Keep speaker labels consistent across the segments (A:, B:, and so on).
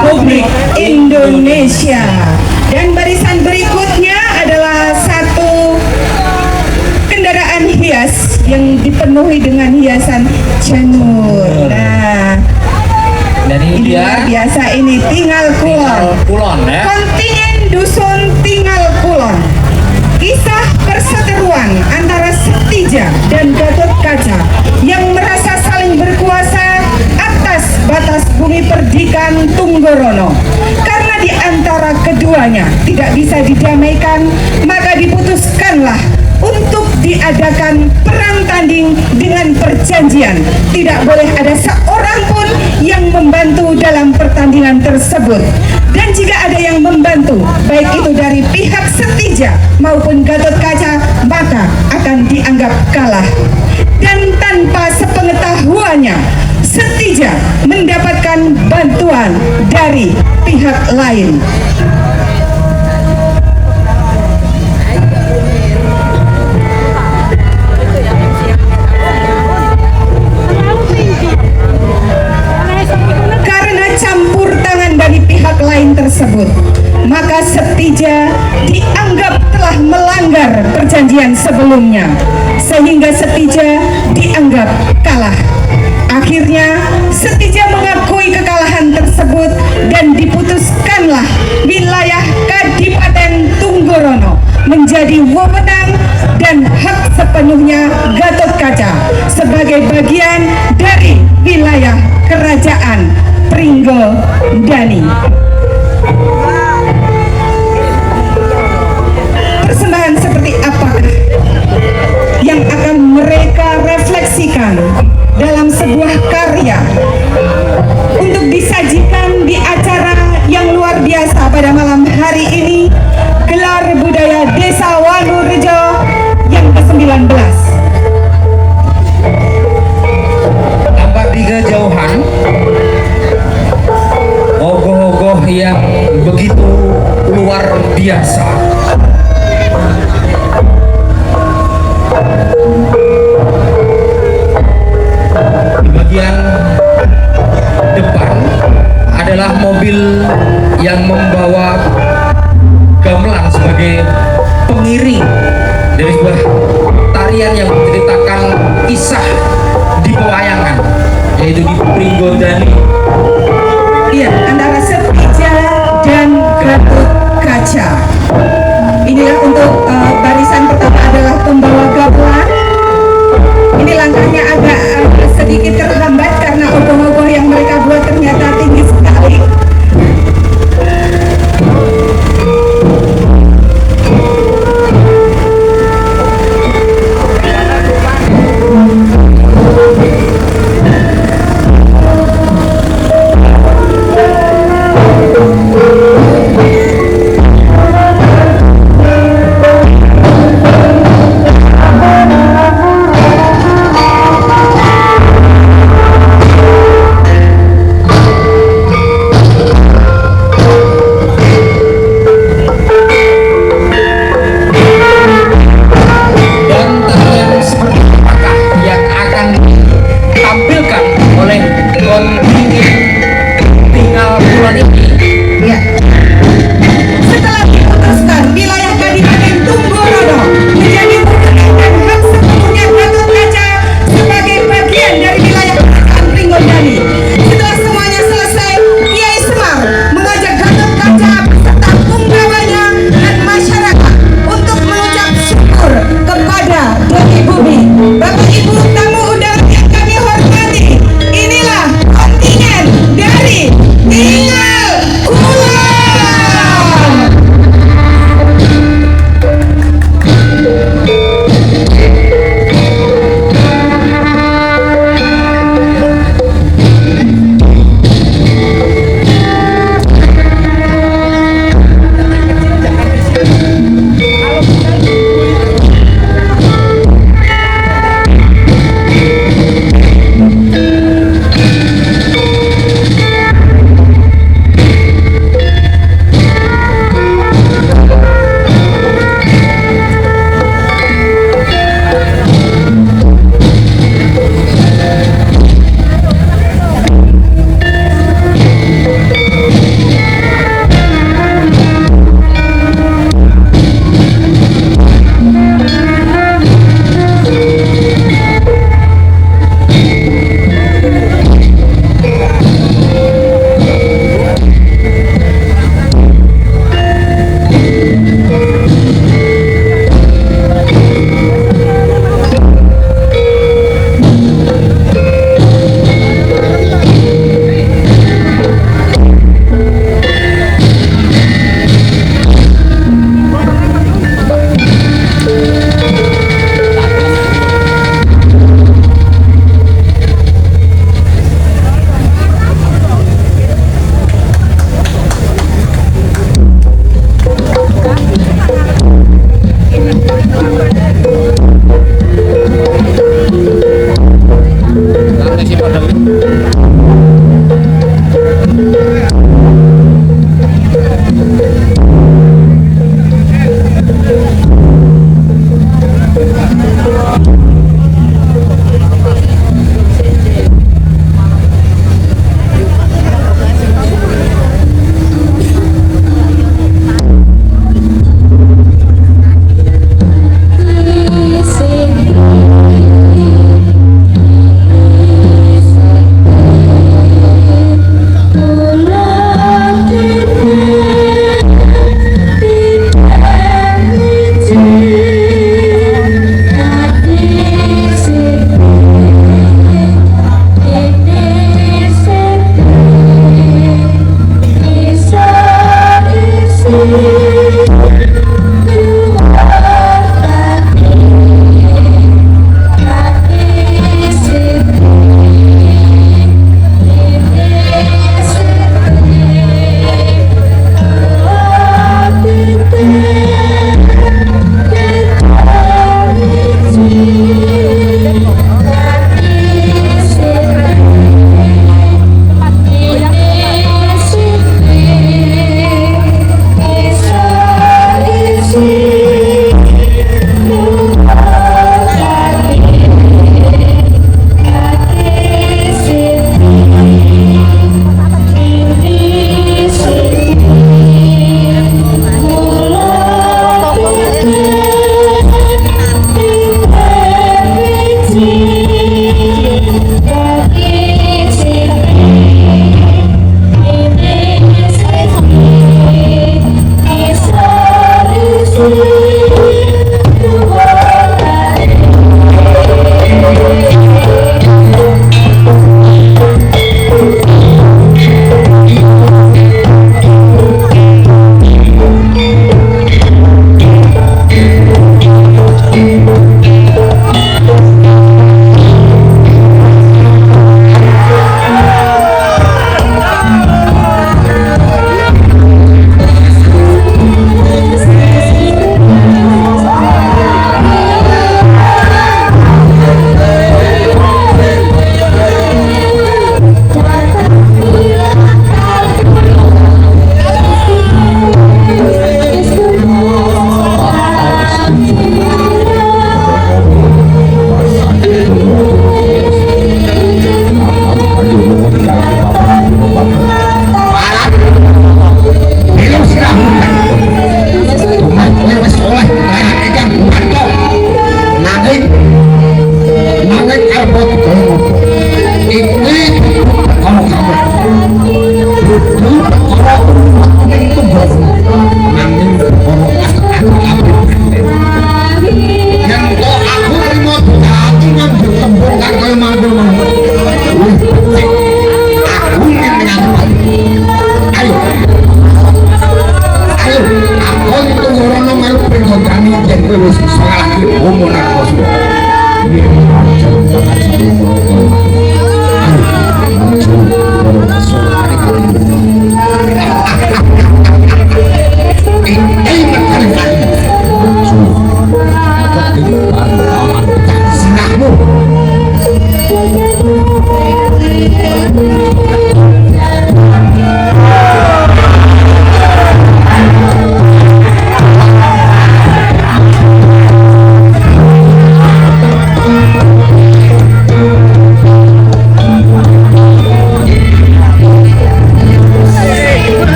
A: Republik Indonesia. Dan barisan berikutnya adalah satu kendaraan hias yang dipenuhi dengan hiasan janur. Nah,
B: dan ini
A: luar
B: dia
A: biasa, ini Tinggal Kulon.
B: Kulon ya.
A: Kontingen Dusun Tinggal Kulon. Kisah perseteruan antara Setija dan Gatot Kaca yang merasa saling berkuasa atas batas bumi perdikan Tunggorono. Karena di antara keduanya tidak bisa didamaikan, maka diputuskanlah untuk diadakan perang tanding dengan perjanjian. Tidak boleh ada seorang pun yang membantu dalam pertandingan tersebut. Dan jika ada yang membantu, baik itu dari pihak Setija maupun Gatot Kaca, maka akan dianggap kalah. Dan tanpa sepengetahuannya, Setija mendapatkan bantuan dari pihak lain. Karena campur tangan dari pihak lain tersebut, maka Setija dianggap telah melanggar perjanjian sebelumnya, sehingga Setija dianggap kalah. Akhirnya Setija mengakui kekalahan tersebut dan diputuskanlah wilayah Kadipaten Tunggorono menjadi wewenang dan hak sepenuhnya Gatot Kaca sebagai bagian dari wilayah Kerajaan Pringgondani. Persembahan seperti apakah yang akan mereka refleksikan dalam sebuah karya untuk disajikan di acara yang luar biasa pada malam hari ini, Gelar Budaya Desa Wanurejo yang ke-19.
B: Tampak di kejauhan ogoh-ogoh yang begitu luar biasa. Di bagian depan adalah mobil yang membawa gamelan sebagai pengiring dari sebuah tarian yang menceritakan kisah di pewayangan, yaitu di Pringgondani.
A: Iya, antara Setija dan Gatot Kaca. Inilah untuk barisan pertama adalah pembawa gamelan. Ini langkahnya agak sedikit terhambat karena ogoh-ogoh yang mereka buat ternyata tinggi sekali.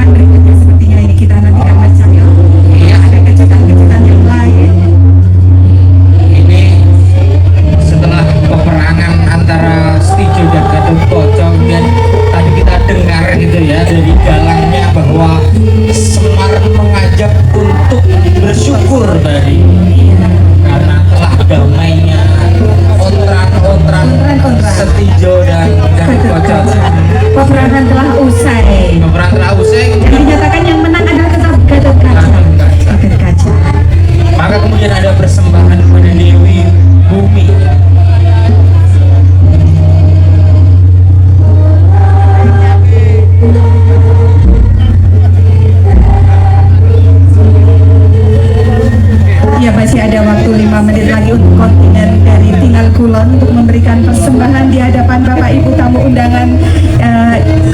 A: yang berikutnya sepertinya ini kita nantikan Mas Cahyo.
B: Iya.
A: Ada kejutan-kejutan yang lain.
B: Ini setelah peperangan antara Setijo dan Gatotkaca, kemudian tadi kita dengar gitu ya dari dalangnya bahwa Semar mengajak untuk bersyukur tadi karena telah damainya ontran Setijo dan Gatotkaca.
A: Peperangan telah usai.
B: Peperangan telah usai,
A: Dan dinyatakan yang menang adalah tetap Gatotkaca. Gatotkaca.
B: maka kemudian ada persembahan pada Dewi Bumi.
A: Ya, masih ada waktu 5 menit lagi untuk kontingen dari Tinggal Kulon untuk memberikan persembahan di hadapan Bapak Ibu tamu undangan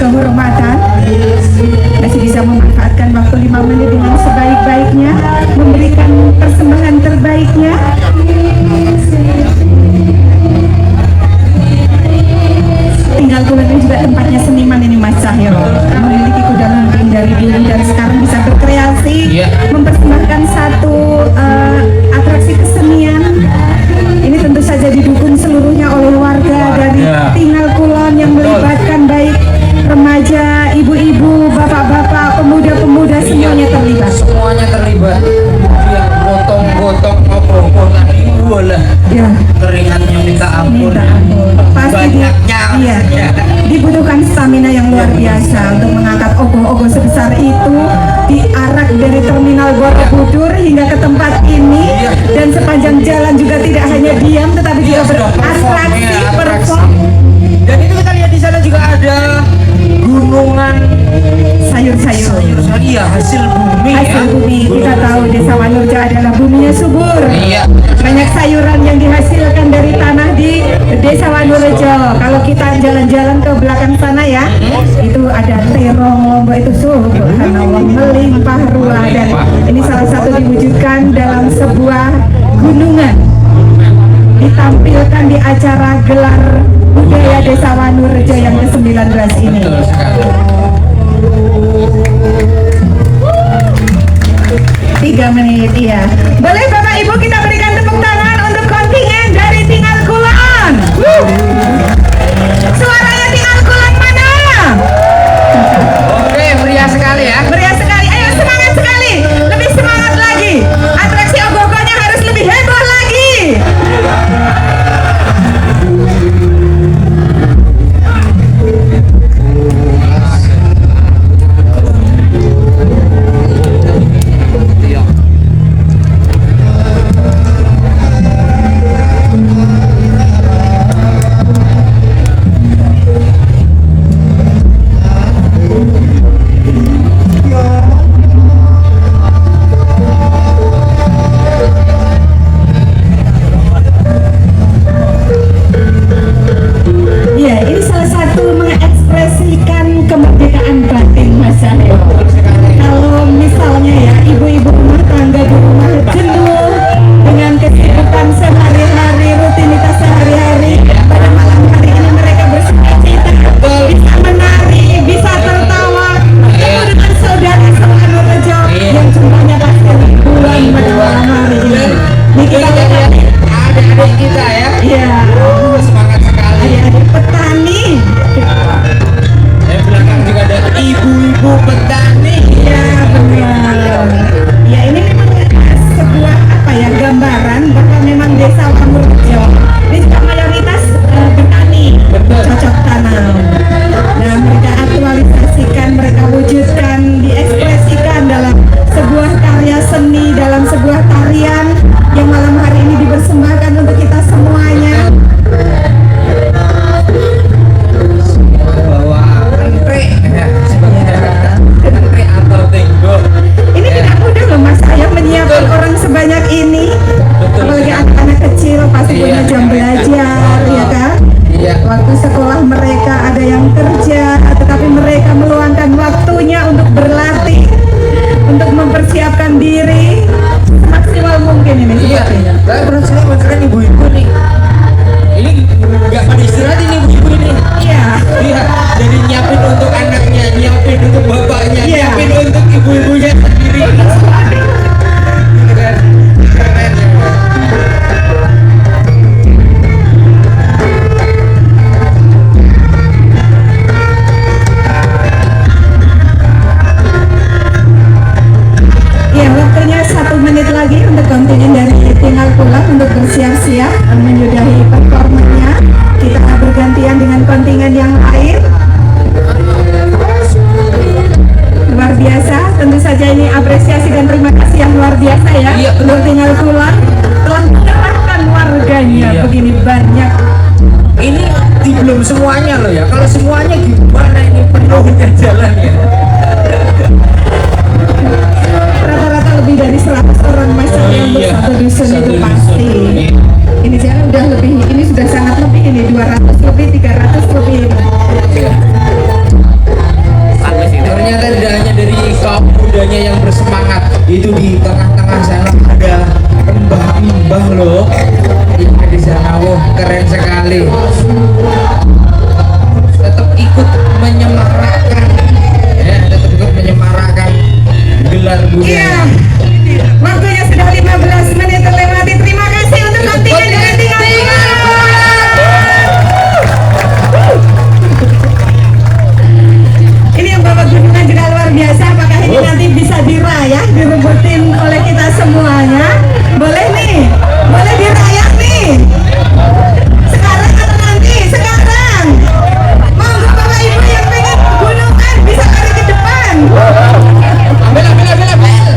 A: kehormatan. Masih bisa memanfaatkan waktu 5 menit dengan sebaik-baiknya, memberikan persembahan terbaiknya. Tinggal Kulon ini juga tempatnya seniman ini Mas Cahyo, memiliki kuda lumping dari dulu dan sekarang bisa berkreasi,
B: Iya.
A: mempersembahkan satu atraksi kesenian. Ini tentu saja didukung seluruhnya oleh warga dari Tinggal Kulon yang melibatkan baik remaja, ibu-ibu, bapak-bapak, pemuda-pemuda, semuanya terlibat.
B: Semuanya terlibat. Yang gotong-gotong apa tadi lah.
A: Ya,
B: Keringatnya minta ampun.
A: minta ampun. Pasti
B: Banyaknya.
A: iya, dibutuhkan stamina yang luar biasa untuk mengangkat ogoh-ogoh sebesar itu, diarak dari terminal Borobudur hingga ke tempat ini, dan sepanjang jalan juga tidak hanya diam tetapi juga beratraksi, perform.
B: Dan itu kita lihat di sana juga ada gunungan
A: Sayur-sayur.
B: iya hasil bumi
A: Hasil
B: ya.
A: bumi, kita tahu Desa Wanurja adalah buminya subur.
B: Iya.
A: Banyak sayuran yang dihasilkan dari tanah di Desa Wanurejo. Kalau kita jalan-jalan ke belakang sana ya, itu ada terong, lombok itu subhanallah melimpah ruah, dan ini salah satu diwujudkan dalam sebuah gunungan. Ditampilkan di acara gelar budaya Desa Wanurejo yang ke-19 ini.
B: Betul sekali.
A: 3 menit, iya. Boleh Bapak Ibu kita berikan tepuk tangan untuk kontingen dari Tinggal Kulon. Suaranya Tinggal Kulon mana?
B: Oke, meriah sekali ya.
A: Meriah sekali. Ayo semangat sekali. Lebih semangat lagi. Atraksi ogoh-ogohnya harus lebih heboh lagi. Ya, ini salah satu mengekspresikan kemerdekaan batin Mas Cahyo. Kalau misalnya ya ibu-ibu rumah tangga di rumah jenuh dengan kesibukan sehari-hari, rutinitas sehari-hari, pada malam hari ini mereka bersukacita, bisa menari, bisa tertawa, ketemu dengan saudara Wanurejo yang jumlahnya pasti ribuan pada malam hari ini. Nih kita lihat
B: Adik-adik kita ya.
A: ya,
B: Semangat sekali.
A: adik-adik petani.
B: Di belakang juga ada ibu-ibu petani.
A: Ya benar. Ya ini memang sebuah apa ya gambaran bahwa memang Desa Wanurejo ini juga mayoritas petani,
B: Betul.
A: cocok tanam. Nah mereka aktualisasikan, mereka wujudkan, diekspresikan dalam sebuah karya seni, dalam sebuah tarian yang malam hari ini dipersembahkan untuk kita semuanya.
B: Bawa kentri ya, sebagai kentri atau tenggo.
A: Ini tidak mudah loh Mas Ayah menyiapkan orang sebanyak ini.
B: Betul
A: Apalagi
B: sekali.
A: anak-anak kecil pasti
B: Iya.
A: punya jam belajar, ya kan?
B: Iya.
A: Waktu sekolah mereka ada yang kerja, tetapi mereka meluangkan waktunya untuk berlatih, untuk mempersiapkan diri semaksimal mungkin ini
B: Iya.
A: sepertinya.
B: Tapi menurut saya keren ibu-ibu nih. Ini nggak pada istirahat ini ibu-ibu ini.
A: Iya.
B: Iya. Jadi nyiapin untuk anaknya, nyiapin untuk bapaknya,
A: Iya.
B: nyiapin
A: saja ini apresiasi dan terima kasih yang luar biasa ya.
B: Iya,
A: Nur Tinggal Kulon telah menyerahkan warganya
B: Iya.
A: begini banyak.
B: Ini belum semuanya loh ya. Kalau semuanya gimana ini penuhnya jalan ya?
A: Rata-rata lebih dari 100 orang masyarakat yang
B: Iya,
A: bersatu dusun
B: satu
A: itu
B: dusun.
A: pasti. Ini saya udah lebih, ini sudah sangat lebih ini 200 lebih, 300 lebih.
B: Ternyata tidak hanya dari kaum mudanya yang bersemangat, itu di tengah-tengah sana ada mbah-mbah loh. Ini di sana, wah keren sekali. Tetap ikut menyemarakkan, ya, tetap ikut menyemarakkan gelar
A: Iya,
B: budaya.
A: waktunya sudah 15 menit terlewati. Terima kasih untuk kontingen dengan tinggal Ini yang bawa gunungan juga luar biasa. Apakah ini nanti bisa dirayah, direbutin oleh kita semuanya? Boleh nih, boleh dirayah nih. Sekarang atau nanti? Sekarang. Monggo bapak ibu yang pengen gunungan bisa lari ke depan.
B: Ambil.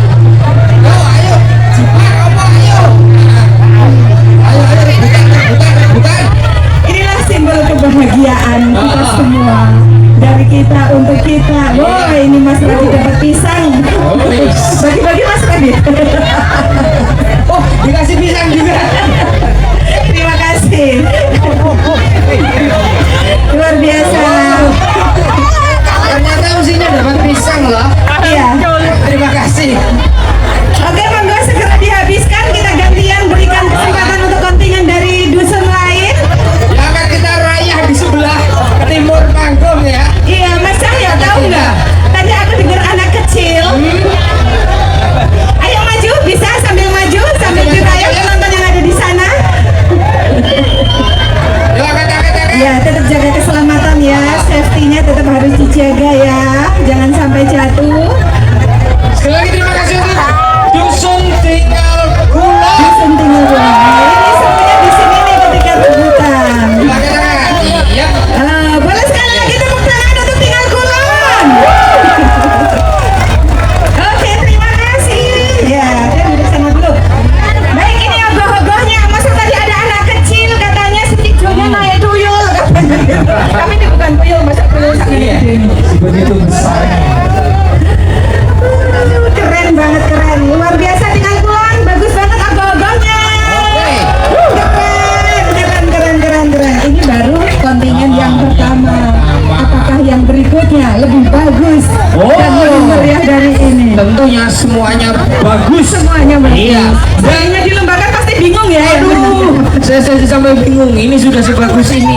B: Yo, ayo. Cepat, kamu ayo. Ayo, bukan.
A: Inilah simbol kebahagiaan kita semua. Dari kita untuk kita. Wah, ini Mas Radit dapat pisang. Bagi-bagi Mas Radit.
B: Oh, dikasih pisang juga.
A: Terima kasih. Luar biasa.
B: Ternyata usinya dapat pisang loh.
A: Iya.
B: Terima kasih.
A: Oke, monggo segera dihabiskan. Kita gantian berikan kesempatan untuk kontingen dari dusun lain.
B: Ya akan kita rayah di sebelah timur panggung ya.
A: Iya, Mas Cahyo tahu nggak? Tadi aku dengar anak kecil. Ayo maju, bisa sambil maju sambil dirayah penonton yang ada di sana.
B: Yo, angkat.
A: Ya, tetap jaga keselamatan ya, safety-nya tetap harus dijaga ya, jangan sampai jatuh.
B: Sekali lagi terima kasih untuk Dusun Tinggal Kulon.
A: Dusun Tinggal Kulon. Ini semuanya di sini nih ketika rebutan.
B: Angkat tangan. Iya.
A: Boleh sekali lagi tepuk tangan untuk Tinggal Kulon. Oke, terima kasih. Ya, dia duduk sana dulu. Baik, ini ogoh-ogohnya. Masa tadi ada anak kecil katanya setidaknya naik tuyul katanya. Tapi ini bukan tuyul, masa tuyul sangat
B: Iya.
A: gede.
B: Begitu besar.
A: Aduh, keren banget, keren. Luar biasa Tinggal Kulon. Bagus banget ogoh-ogohnya. Keren. Ini baru kontingen yang pertama. Apakah yang berikutnya lebih bagus dan lebih meriah dari ini?
B: Tentunya semuanya bagus.
A: Semuanya bagus.
B: Iya.
A: Seandainya dilombakan pasti bingung ya.
B: Aduh, saya sampai bingung. Ini sudah sebagus ini.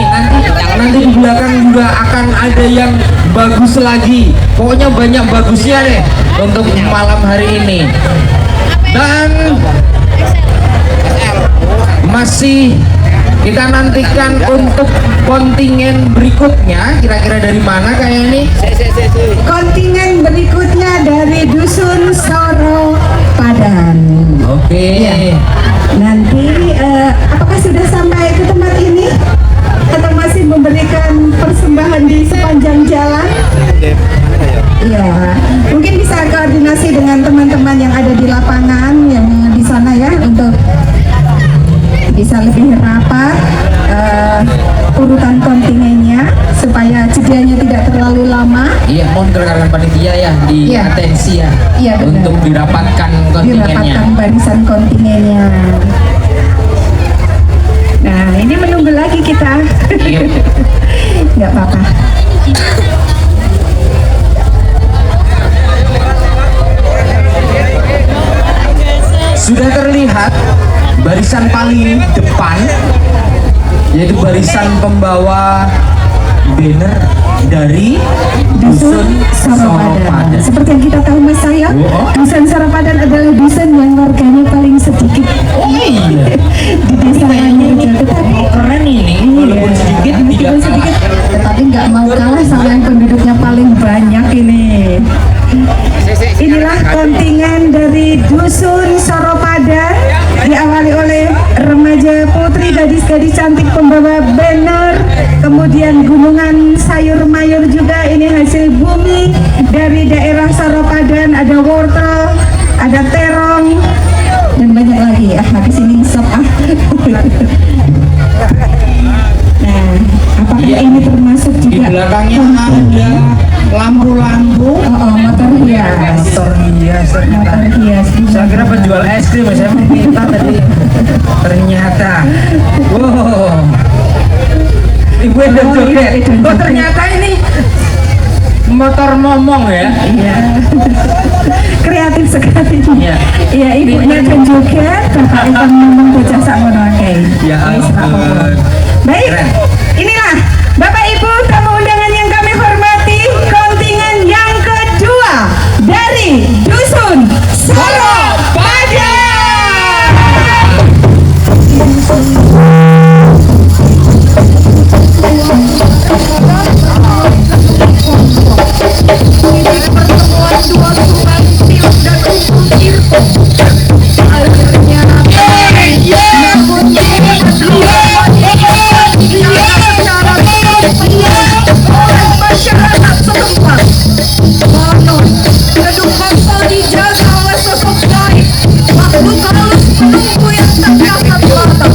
B: Nanti di belakang juga akan ada yang bagus lagi. Pokoknya banyak bagusnya deh untuk malam hari ini. Dan masih kita nantikan untuk kontingen berikutnya. Kira-kira dari mana kayak ini?
A: Kontingen berikutnya dari Dusun Soro Padan.
B: Oke.
A: Iya. Nanti apakah sudah sampai ke tempat ini atau masih memberikan persembahan di sepanjang jalan? Iya, mungkin bisa koordinasi dengan teman-teman yang ada di lapangan yang di sana ya untuk bisa lebih rapat urutan kontingennya supaya jedanya tidak terlalu lama.
B: Iya, mohon rekan panitia ya di
A: Iya.
B: atensi ya
A: Iya, benar.
B: untuk dirapatkan kontingennya.
A: Dirapatkan barisan kontingennya. Nah, ini menunggu lagi kita.
B: Iya.
A: Nggak apa-apa.
B: Sudah terlihat barisan paling depan, yaitu barisan pembawa banner dari Dusun Soropadan.
A: Seperti yang kita tahu Mas saya,
B: Oh.
A: Dusun Soropadan adalah dusun yang warganya paling sedikit
B: Oh iya,
A: di desa Ranjau. Tetapi
B: keren ini, walaupun sedikit
A: meskipun
B: tidak
A: sedikit, tetapi nggak mau kalah sama yang penduduknya paling banyak ini. Inilah kontingen dari Dusun Soropadan, diawali oleh remaja putri, gadis-gadis cantik pembawa banner, kemudian gunungan sayur mayur juga. Ini hasil bumi dari daerah Soropadan, ada wortel, ada terong dan banyak lagi. Kesini sop Nah, apakah ini termasuk
B: Di
A: juga
B: belakangnya ada lampu-lampu.
A: motor hias?
B: Motor hias ternyata.
A: Motor hias.
B: Saya kira penjual es krim, saya meminta tadi. Ternyata, wow, ibu udah joget. Oh ternyata ini motor momong ya.
A: Iya. Kreatif sekali.
B: Iya.
A: Iya, ibunya kan joget, bapaknya kan ngomong bocah sakmono akeh.
B: Ya
A: Wis, ra apa-apa.
B: ampun.
A: Baik,
B: Keren.
A: inilah Bapak Ibu tamu undangan yang kami hormati, kontingen yang kedua dari Dusun Solo Padang.
C: Masyarakat setempat konon gedung kosong dijaga oleh sosok gaib, makhluk halus penunggu yang tak kasat mata.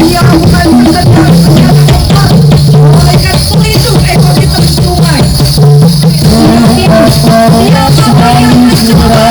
C: Dia bukan sekedar penjaga tempat, malaikat pelindung ekosistem sungai. Dia bawa yang mencoba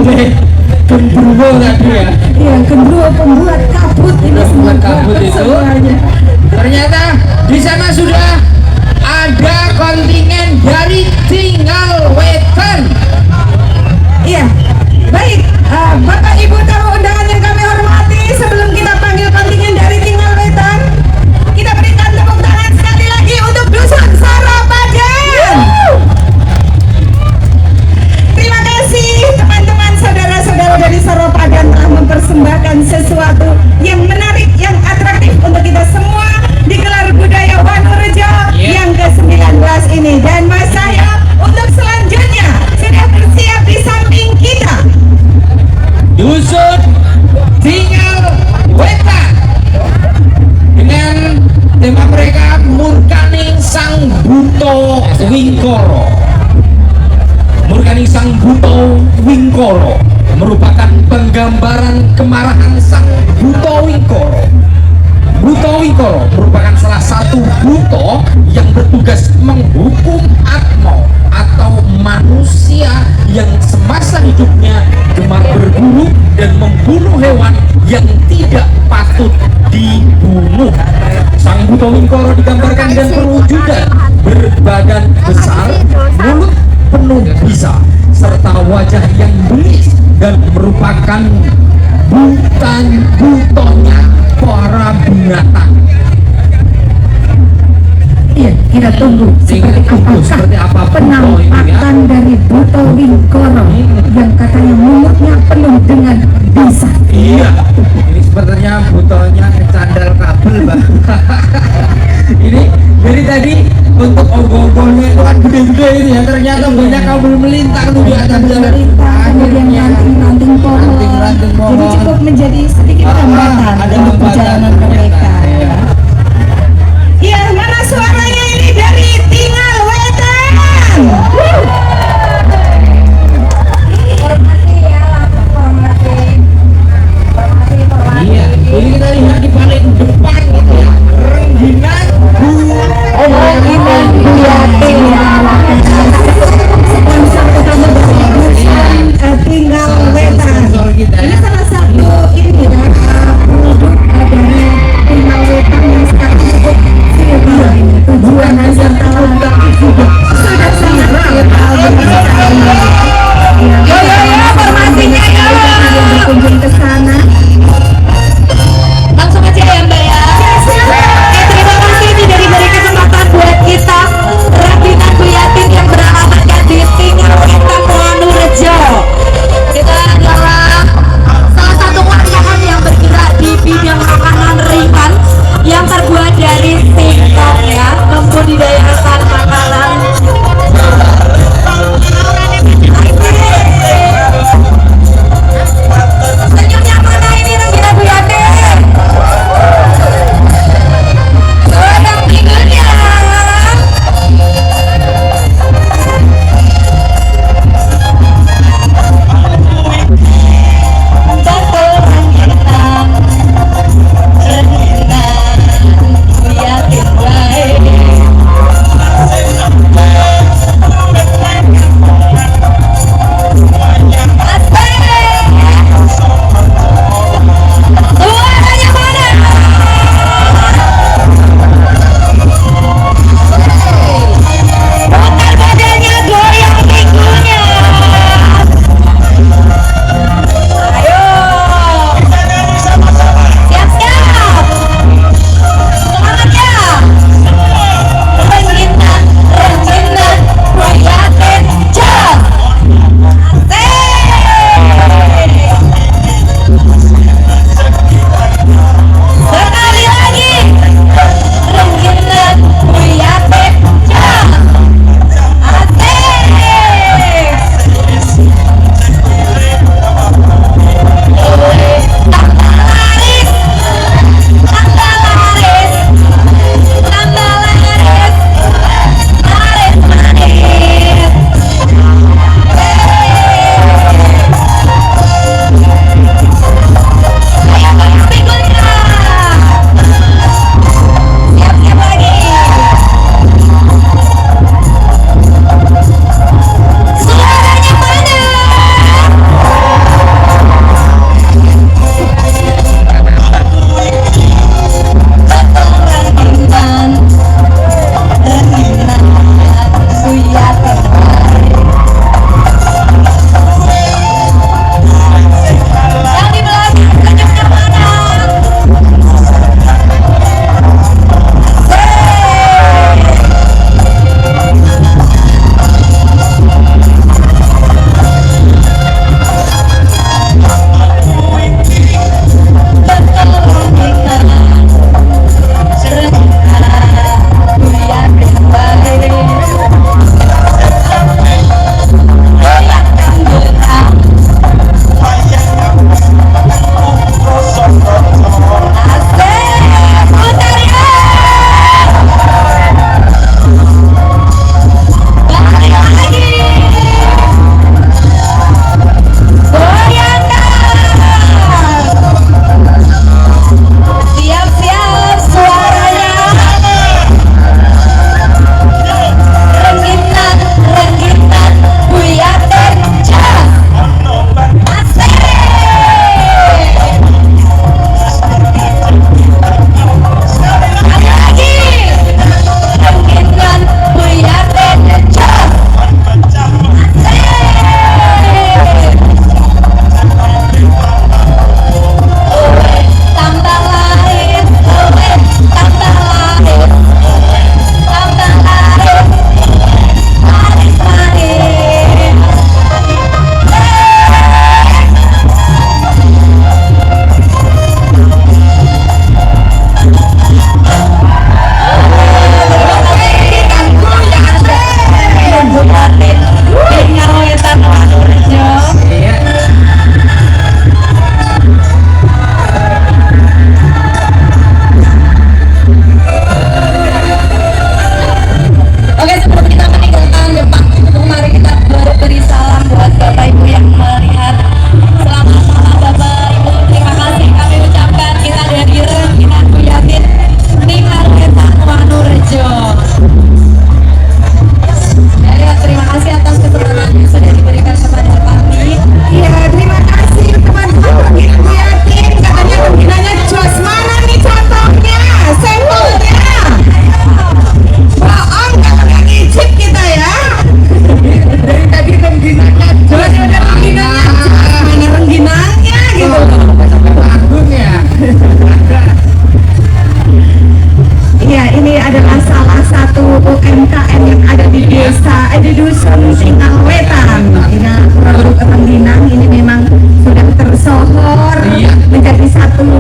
B: oleh Gendruwo tadi ya.
C: Iya, Gendruwo pembuat kabut ini semua.
B: Pembuat kabut itu.
C: Semuanya.
B: Ternyata di sana sudah ada kontingen dari Tinggal Wetan.
A: Iya, baik. Bapak Ibu tamu undangan yang kami hormati, sebelum kita panggil kontingen dari Tinggal Wetan, kita berikan tepuk tangan sekali lagi untuk Dusun Sarapajan. Terima kasih teman-teman saudara-saudara dari Sarapajan telah mempersembahkan sesuatu yang menarik, yang atraktif untuk kita semua di Gelar Budaya Wanurejo yang ke-19 ini. Dan Mas saya untuk selanjutnya sudah bersiap di samping kita.
B: Dusun Tinggal Wetan dengan tema mereka Murkaning Sang Buto Wingkoro. Murkaning Sang Buto Wingkoro merupakan penggambaran kemarahan Sang Buto Wingkoro. Buto Wingkoro merupakan salah satu buto yang bertugas menghukum Atmo atau manusia yang semasa hidupnya gemar berburu dan membunuh hewan yang tidak patut dibunuh. Sang Buto Wingkoro digambarkan dengan perwujudan berbadan besar, mulut penuh bisa, serta wajah yang bengis dan merupakan butonya para binatang.
C: Iya, kita tunggu
B: Seperti apa Buto ini ya?
C: penampakan dari Buto Wingkoro yang katanya mulutnya penuh dengan bisa.
B: Iya, ini sepertinya butonya kecandal kabel, Mbak. Ini dari tadi untuk ogoh-ogohnya itu kan gede-gede ini ya, ternyata banyak kabel melintang tuh di atas jalan.
C: Kemudian ranting-ranting pohon.
B: Ranting-ranting pohon.
C: Jadi cukup menjadi sedikit hambatan
B: ada
C: untuk
B: hambatan.
C: perjalanan mereka.
B: Iya.
A: Iya, mana suaranya ini dari Tinggal Wetan?
B: Iya, ini kita lihat di paling depan gitu ya, rengginang
A: Sponsor utama dari Tinggal Wetan.
B: sponsor kita
A: Ini
B: ya.
A: salah satu ini ya, produk dari Tinggal Wetan yang sekarang cukup viral ini. Tujuan wisata sudah sangat viral bersama. Ya, formasinya ya. Berkunjung ke sana.
C: Langsung aja ya Mbak ya. Terima kasih ini dari kesempatan buat kita Rabinan Bu Yatin yang beralamatkan di Tinggal Wetan Wanurejo. Kita adalah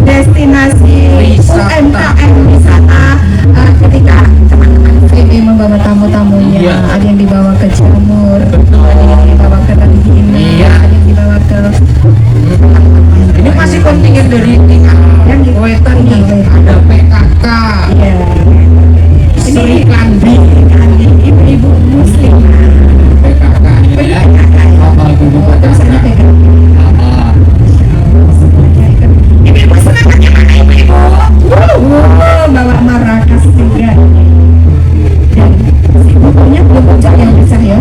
A: destinasi
B: Wisata.
A: UMKM wisata ketika teman-teman VB membawa tamu-tamunya,
B: Iya.
A: ada yang dibawa ke Jamur, ada yang dibawa ke Tanjina,
B: Iya.
A: ada yang dibawa ke
B: Ini masih kontingen dari
A: yang di
B: Wetan nih, ada PKK,
A: Iya.
B: Sri Kandi,
A: Ibu-ibu muslim.
B: PKK ya.
A: Terus ada PKK. Ibu-ibu semangatnya mana ibu-ibu? Bawa marakas juga. Dan si bukunya belum pecah yang besar ya.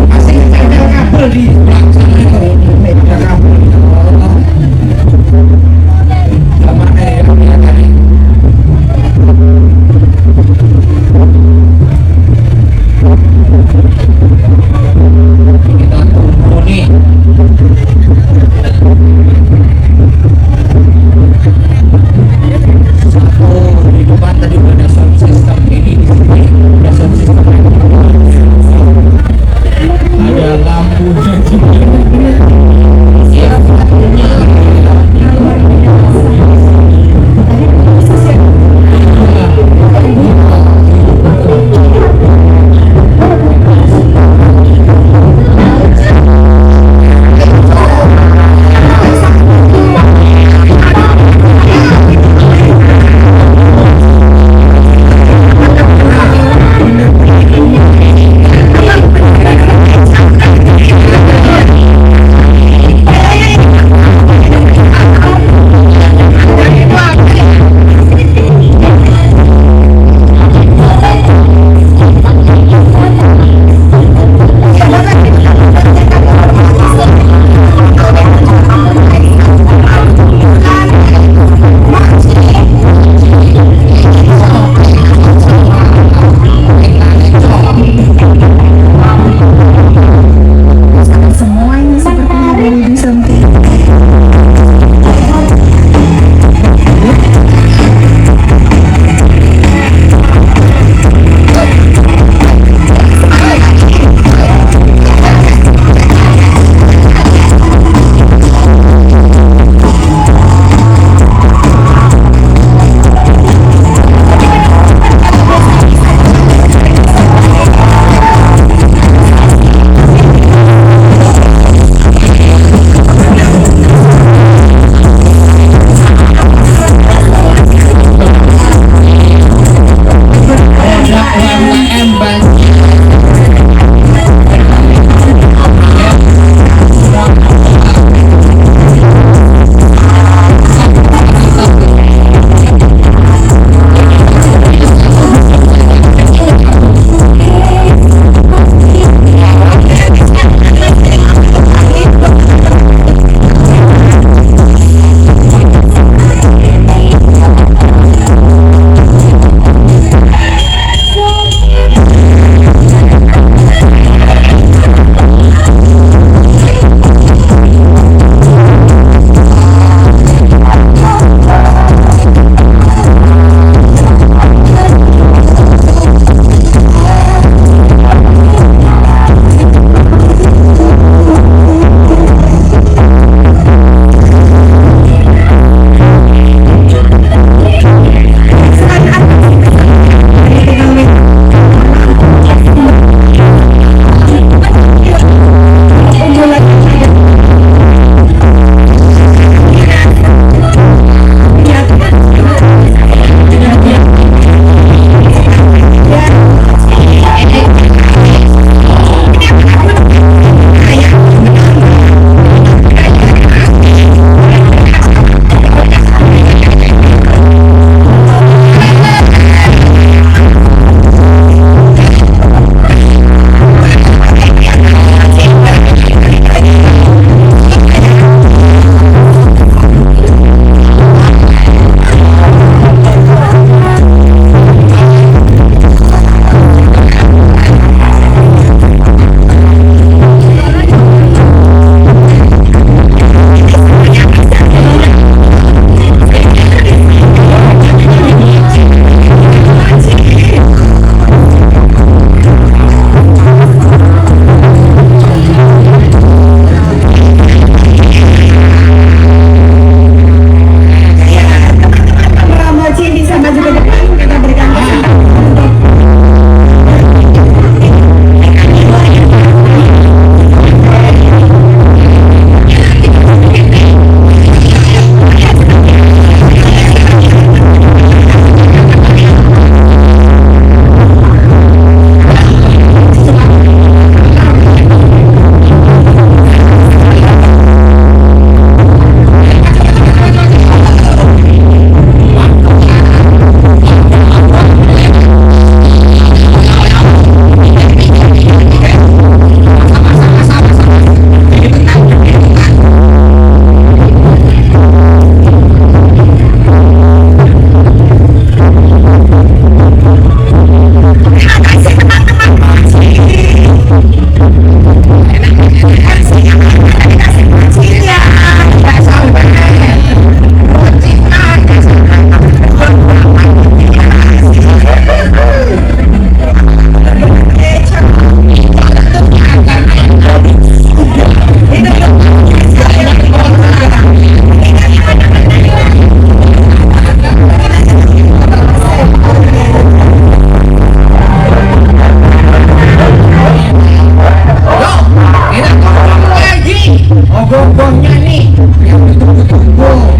B: Masih ada kabel di belakang sana itu. Ada kabel.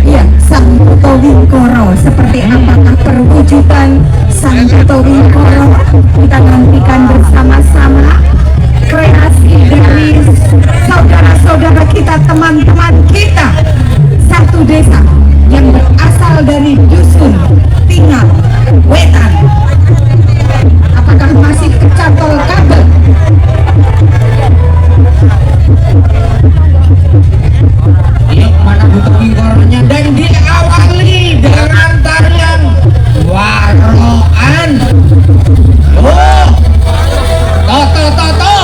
A: Iya, Sang Buto Wingkoro. Seperti apakah perwujudan Sang Buto Wingkoro? Kita nantikan bersama-sama kreasi dari saudara-saudara kita, teman-teman kita satu desa yang berasal dari dusun Tinggal Wetan. Apakah masih kecantol kabel?
B: Mana butuh wingkornya, dan diawali dengan tarian waroan. Toto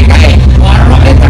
B: kai warok itu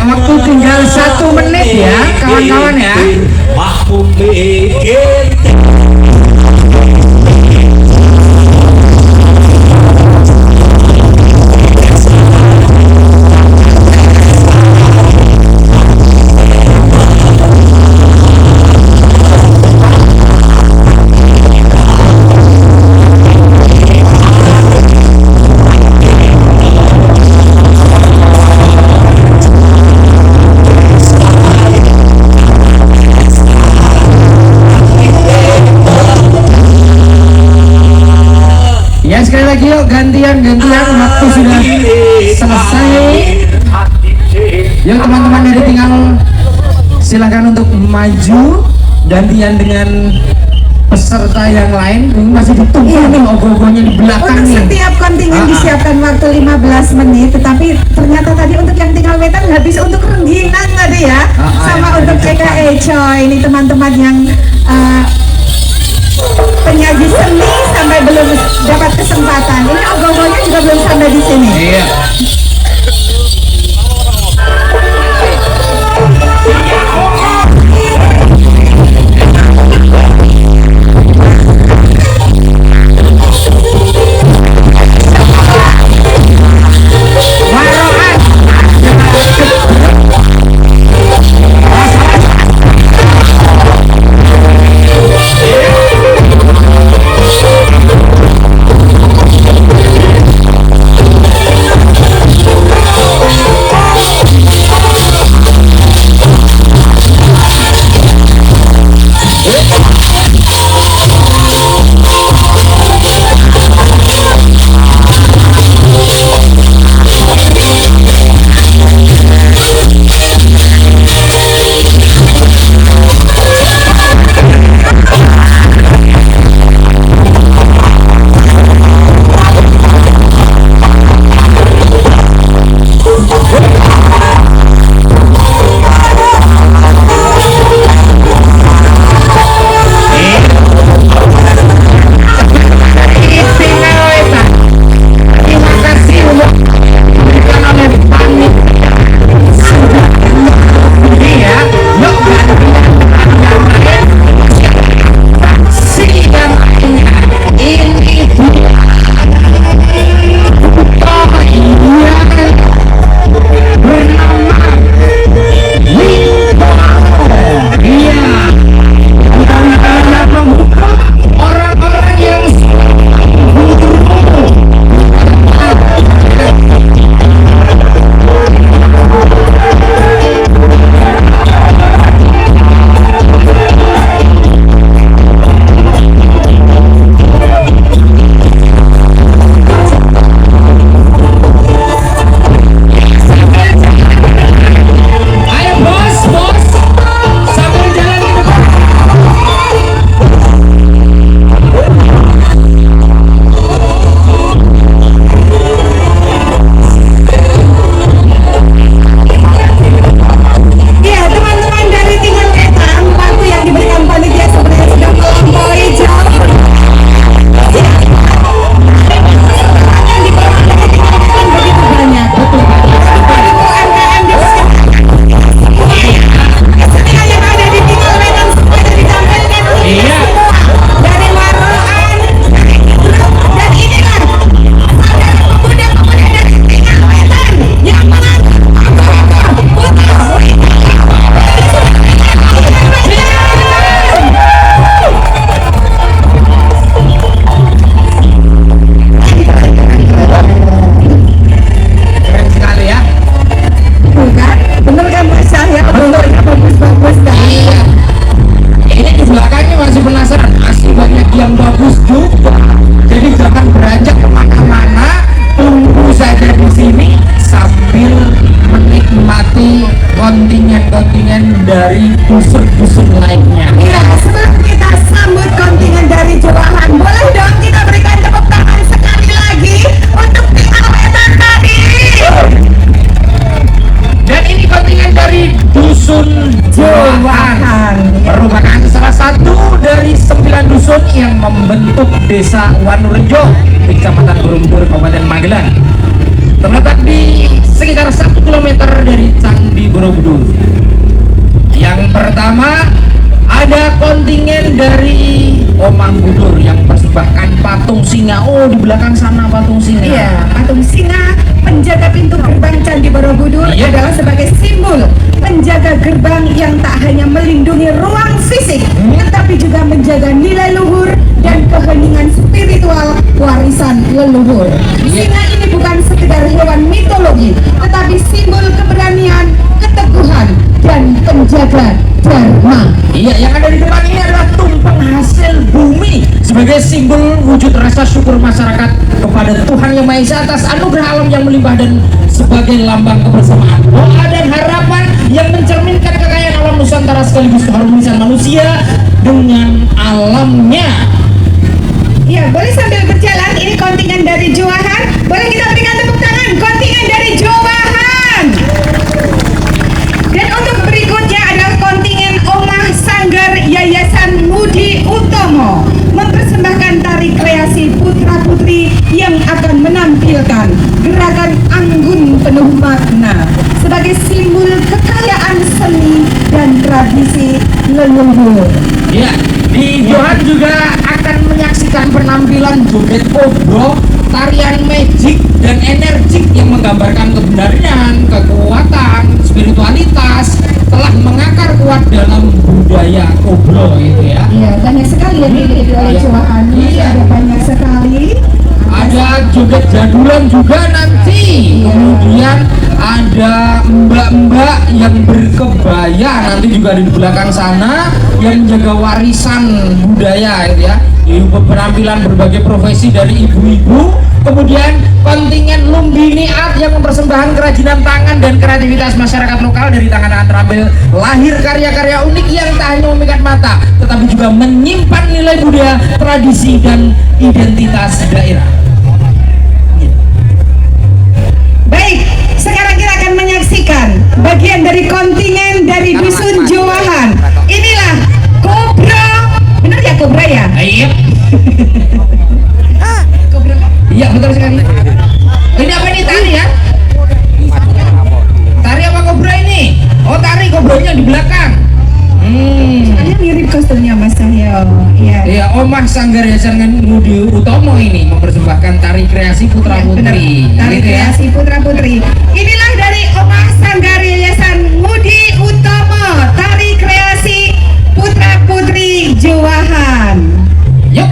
B: waktu tinggal 1 menit ya kawan-kawan ya. Ya sekali lagi yuk gantian waktu sudah selesai. Yuk teman-teman dari tinggal silakan untuk maju gantian dengan peserta yang lain. Ini masih ditunggu nih ogoh-ogohnya di belakang
A: Untuk
B: nih.
A: setiap kontingen disiapkan waktu 15 menit, tetapi ternyata tadi untuk yang tinggal wetan habis untuk rengginang tadi ya, sama untuk CKE coy. Ini teman-teman yang penyaji seni sampai belum dapat kesempatan. Ini ogoh-ogohnya juga belum sampai di sini.
B: Iya. dari dusun-dusun lainnya.
A: Ya, sebelum kita sambut kontingen dari Jowahan, boleh dong kita berikan tepuk tangan sekali lagi untuk tim awetan tadi.
B: Dan ini kontingen dari dusun Jowahan, merupakan salah satu dari 9 dusun yang membentuk desa Wanurejo, Kecamatan Borobudur, Kabupaten Magelang. Terletak di sekitar 1 km dari Candi Borobudur. Yang pertama ada kontingen dari Omang Budur yang persembahkan patung singa. Oh, di belakang sana patung singa.
A: Iya, patung singa penjaga pintu gerbang Candi Borobudur
B: Iya.
A: adalah sebagai simbol penjaga gerbang yang tak hanya melindungi ruang fisik, tetapi juga menjaga nilai luhur dan keheningan spiritual warisan leluhur.
B: Iya.
A: Singa ini bukan sekedar hewan mitologi, tetapi simbol keberanian, keteguhan, dan penjaga dharma.
B: Iya, yang ada di depan ini adalah tumpeng hasil bumi sebagai simbol wujud rasa syukur masyarakat kepada Tuhan Yang Maha Esa atas anugerah alam yang melimpah dan sebagai lambang kebersamaan, doa dan harapan yang mencerminkan kekayaan alam Nusantara sekaligus keharmonisan manusia dengan alamnya.
A: Ya, boleh sambil berjalan. Ini kontingen dari Jowahan. Boleh kita berikan tepuk tangan kontingen dari Jowahan. Dan untuk berikutnya adalah kontingen Omah Sanggar Yayasan Mudi Utomo mempersembahkan tari kreasi putra putri yang akan menampilkan gerakan anggun penuh makna sebagai simbol kekayaan seni dan tradisi leluhur.
B: Ya, di Johan juga akan menyaksikan penampilan joget kobro, tarian magic dan energik yang menggambarkan kebenaran, kekuatan, spiritualitas telah mengakar kuat dalam budaya kobro itu ya.
A: Iya, banyak sekali yang dimiliki oleh
B: Iya.
A: Jowahan.
B: Iya.
A: Ada banyak sekali.
B: Ada joget jadulan juga nanti. Kemudian ada mbak-mbak yang berkebaya nanti juga di belakang sana yang menjaga warisan budaya gitu ya. Di penampilan berbagai profesi dari ibu-ibu. Kemudian kontingen Lumbini Art yang mempersembahkan kerajinan tangan dan kreativitas masyarakat lokal dari tangan-tangan terampil lahir karya-karya unik yang tak hanya memikat mata tetapi juga menyimpan nilai budaya, tradisi dan identitas daerah.
A: Baik, sekarang kita akan menyaksikan bagian dari kontingen dari dusun Jowahan. Inilah Kobra. Benar ya Kobra ya?
B: Iya.
A: Kobra.
B: Iya betul sekali. Ini apa nih tari ya? Tari apa kobra ini? Oh tari kobranya di belakang.
A: Soalnya mirip kostumnya Mas Cahyo. Iya.
B: Iya, Omah Sanggar Yayasan Mudi Utomo ini mempersembahkan tari kreasi putra
A: Benar.
B: putri.
A: Tari
B: Gitu ya.
A: kreasi putra putri. Inilah dari Omah Sanggar Yayasan Mudi Utomo, tari kreasi putra putri Jowahan.
B: Yuk.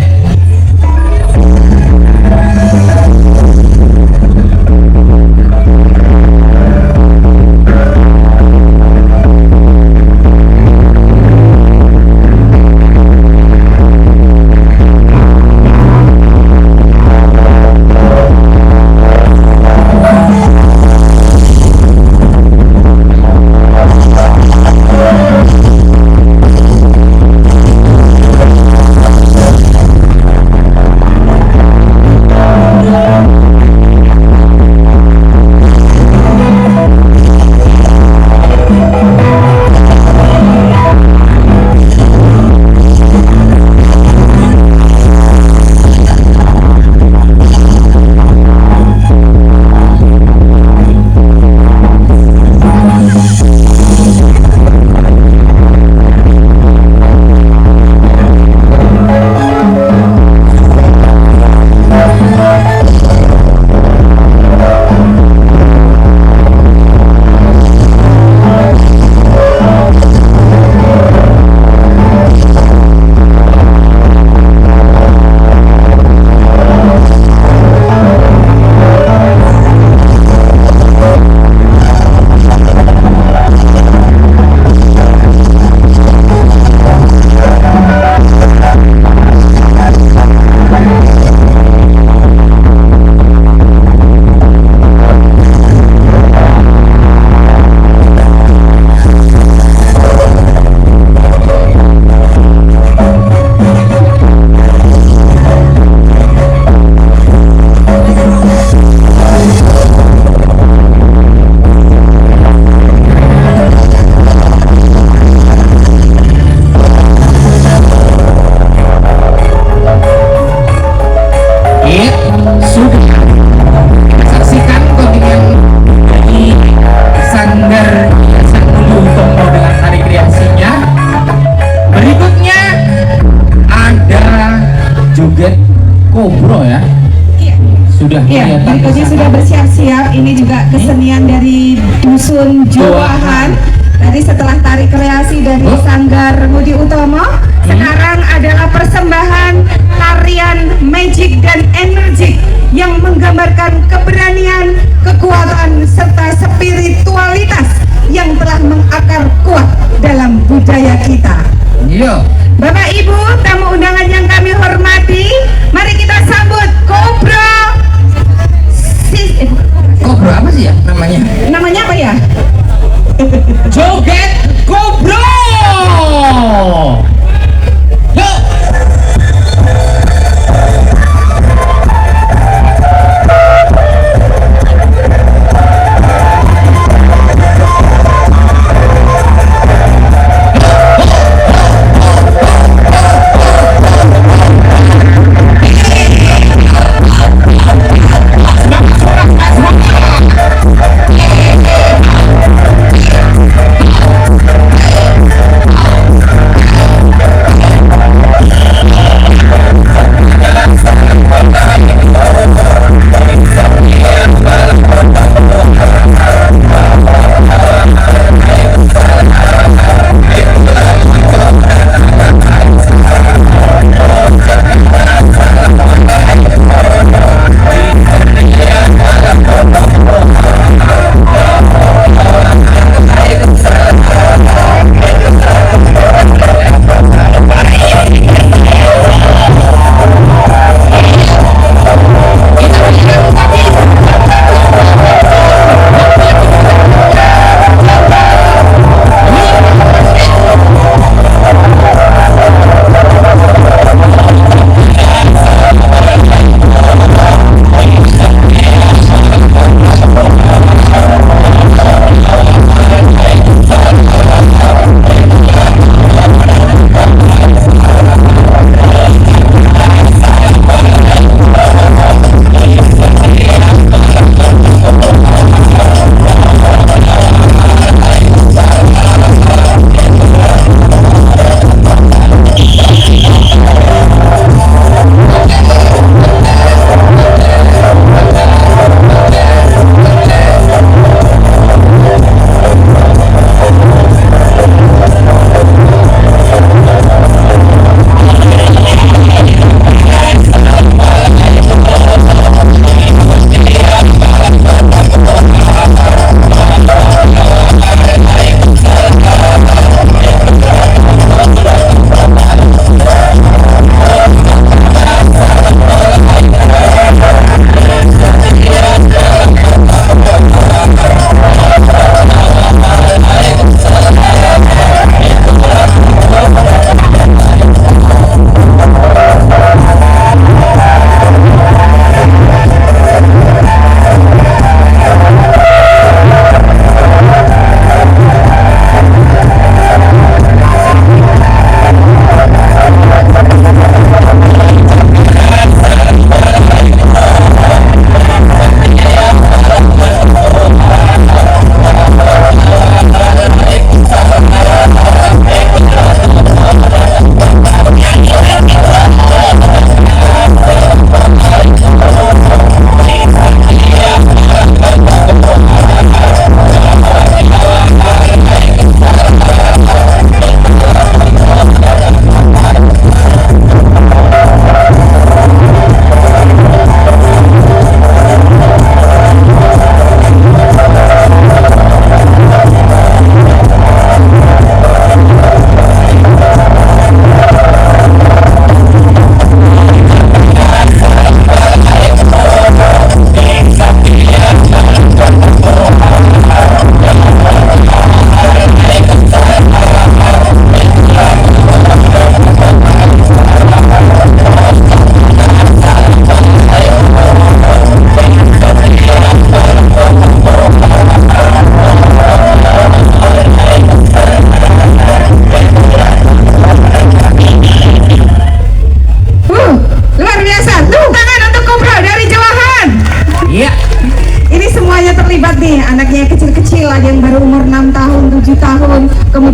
B: sudah
A: Ya,
B: kelihatan
A: berikutnya
B: di sana.
A: sudah bersiap-siap. Ini juga kesenian dari Dusun Jowahan. Tadi setelah tari kreasi dari Sanggar Budi Utomo, sekarang adalah persembahan tarian magic dan energik yang menggambarkan keberanian, kekuatan, serta spiritualitas yang telah mengakar kuat dalam budaya kita.
B: Iya.
A: Bapak Ibu, tamu undangan yang kami hormati, mari kita sambut Kobra.
B: Kobra apa sih ya namanya?
A: Namanya apa ya?
B: Joget Kobra. Yuk.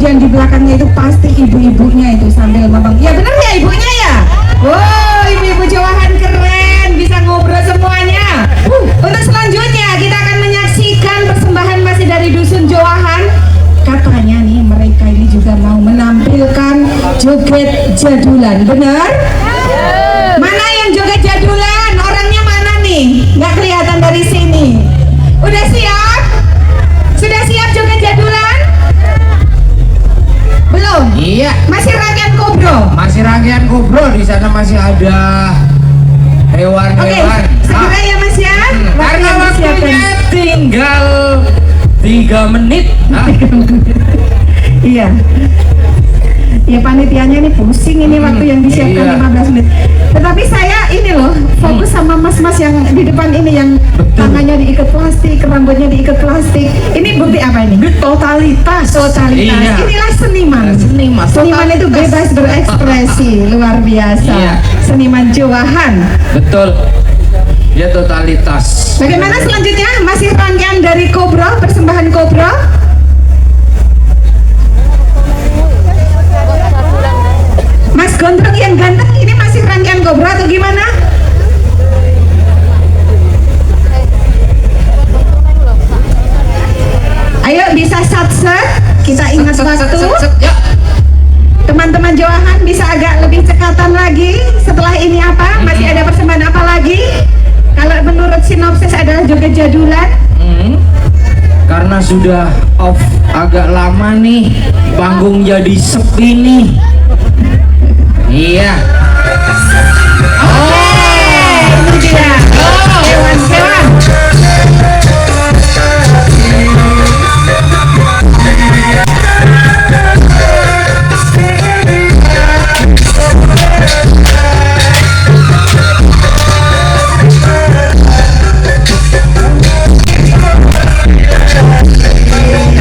A: kemudian di belakangnya itu pasti ibu-ibunya itu sambil ngomong, ya bener ya ibunya ya. Wow, ibu-ibu Jowahan keren, bisa ngobrol semuanya. jadulan, benar? Mana yang joget jadulan? Orangnya mana nih? Nggak kelihatan dari sini. Udah siap? Sudah siap joget jadulan? Belum?
B: Iya,
A: Masih rangkaian kobro?
B: masih rangkaian kobro. Di sana masih ada
A: Oke,
B: hewan-hewan.
A: segera ya Mas ya.
B: Karena
A: yang
B: waktunya
A: disiapkan.
B: tinggal 3 menit. Nah,
A: Iya. Ya panitianya nih pusing ini waktu yang disiapkan
B: Iya.
A: 15 menit. Tetapi saya ini loh fokus sama mas-mas yang di depan ini yang tangannya diikat plastik, rambutnya diikat plastik. Ini bukti apa ini? Totalitas. Totalitas.
B: Iya.
A: Inilah seniman.
B: Seniman.
A: Seniman itu bebas berekspresi, luar biasa.
B: Iya.
A: Seniman jowahan.
B: betul. Dia totalitas.
A: Bagaimana selanjutnya? Masih rangkaian dari Kobro, persembahan Kobro. Mas Gondrong yang ganteng ini masih rangkaian Kobro atau gimana? Ayo bisa sat-set, kita ingat waktu.
B: Ya.
A: Teman-teman jowahan bisa agak lebih cekatan lagi. Setelah ini apa? Masih ada persembahan apa lagi? Kalau menurut sinopsis adalah joget jadulan.
B: Karena sudah off agak lama nih, panggung jadi sepi nih. Iya.
A: Ini dia. Hewan-hewan.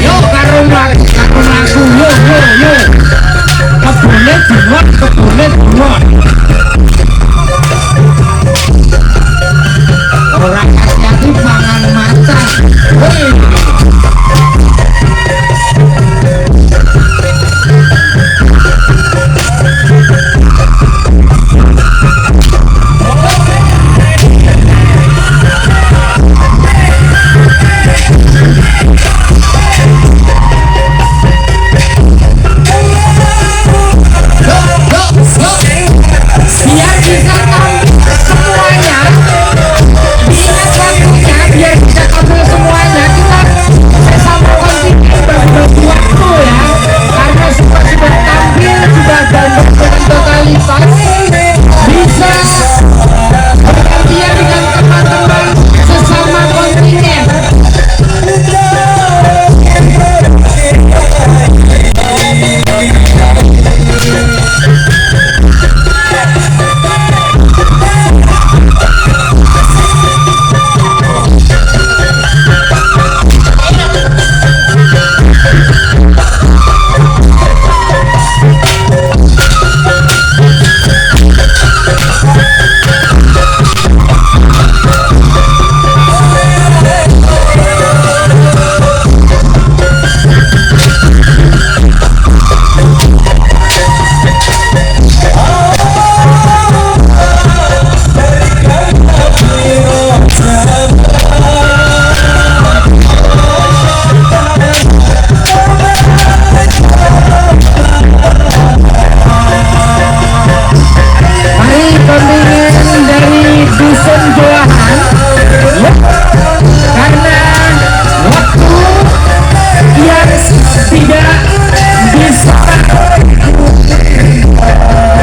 B: Yo karo lagu, yo. Kebune bungot. Orang hati-hati pangan macan. Woi. Biar bisa tampil semuanya, diingat waktunya, biar bisa tampil semuanya, kita bersama kontingen bagi waktu ya, karena sudah tampil, sudah gandeng dengan totalitas, bisa bergantian dengan teman-teman sesama kontingen. Mari kontingen dari dusun Jowahan, ya, karena waktu yang tidak bisa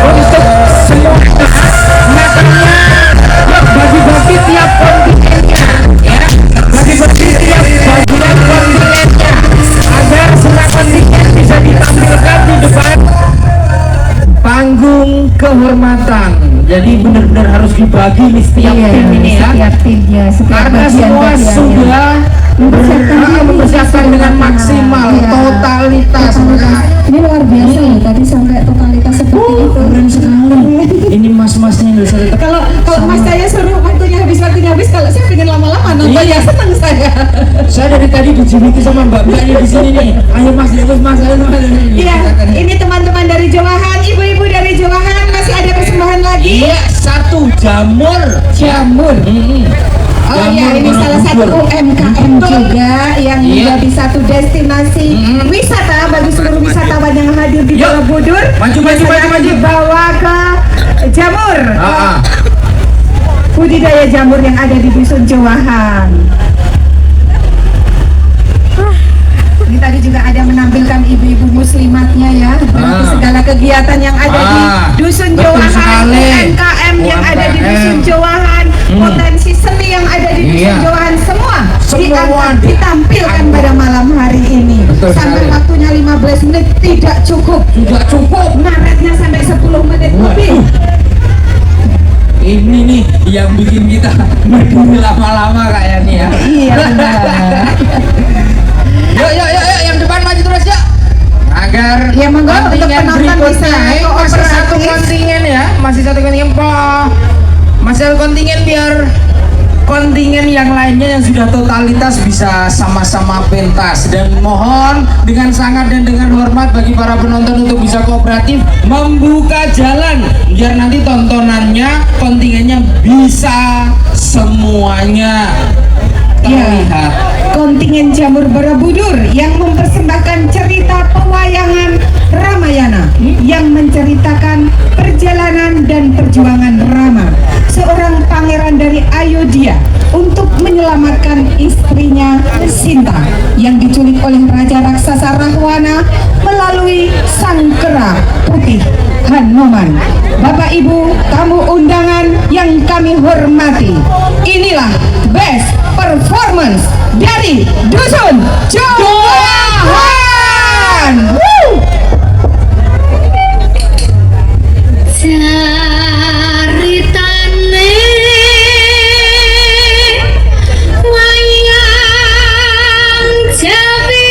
B: untuk semua, makanya bagi-bagi tiap kontingennya, ya, bagi-bagi tiap bagian kontingennya, agar semua kontingen bisa ditampilkan di depan panggung kehormatan. Jadi benar-benar harus dibagi nih setiap tim ini ya.
A: Setiap timnya, setiap
B: Karena semua
A: bagian-bagiannya.
B: sudah mempersiapkan dengan maksimal,
A: Iya.
B: totalitas.
A: Ini luar biasa loh, tadi sampai totalitas seperti itu.
B: Keren sekali. Ini mas-masnya yang bisa
A: Kalau mas saya suruh waktunya habis, kalau saya pengen lama-lama nonton ya senang saya.
B: Saya dari tadi dijuluki sama mbak-mbaknya di sini nih. Ayo mas, ayo mas.
A: Iya, ini teman-teman dari Jowahan, ibu-ibu dari Jowahan masih ada persembahan lagi.
B: Iya, 1 jamur.
A: Jamur. Oh iya, ini salah satu UMKM juga yang
B: Iya.
A: menjadi satu destinasi wisata bagi seluruh wisatawan yang hadir di
B: Yuk.
A: Borobudur.
B: Maju.
A: Dibawa ke jamur.
B: Ah.
A: Budidaya jamur yang ada di Dusun Jowahan. Ini tadi juga ada menampilkan ibu-ibu muslimatnya ya, dari segala kegiatan yang ada di Dusun
B: Betul
A: Jowahan,
B: sekali.
A: UMKM yang ada di Dusun Jowahan, potensi seni yang ada di Dusun
B: Iya.
A: Jowahan, semua
B: Semua
A: ditampilkan pada malam hari ini.
B: Betul
A: Sampai
B: sekali.
A: waktunya 15 menit tidak cukup.
B: Sudah cukup.
A: Ngaretnya sampai 10 menit lebih.
B: Ini nih yang bikin kita berdiri lama-lama kayaknya ya.
A: Iya benar.
B: Yuk, yang depan maju terus yuk. Agar
A: Ya, monggo, untuk
B: kontingen
A: penonton
B: berikutnya,
A: bisa
B: masih satu
A: kooperatif.
B: kontingen ya, masih satu kontingen masih satu kontingen biar kontingen yang lainnya yang sudah totalitas bisa sama-sama pentas, dan mohon dengan sangat dan dengan hormat bagi para penonton untuk bisa kooperatif membuka jalan biar nanti tontonannya kontingennya bisa semuanya terlihat.
A: Kontingen Jamur Borobudur yang mempersembahkan cerita pewayangan Ramayana yang menceritakan perjalanan dan perjuangan Rama, seorang pangeran dari Ayodhya, untuk menyelamatkan istrinya Sinta yang diculik oleh Raja Raksasa Rahwana melalui sang kera putih Hanuman. Bapak Ibu tamu undangan yang kami hormati, inilah best performance dari Dusun Jowahan. Woo!
C: Caritane wayang Jawi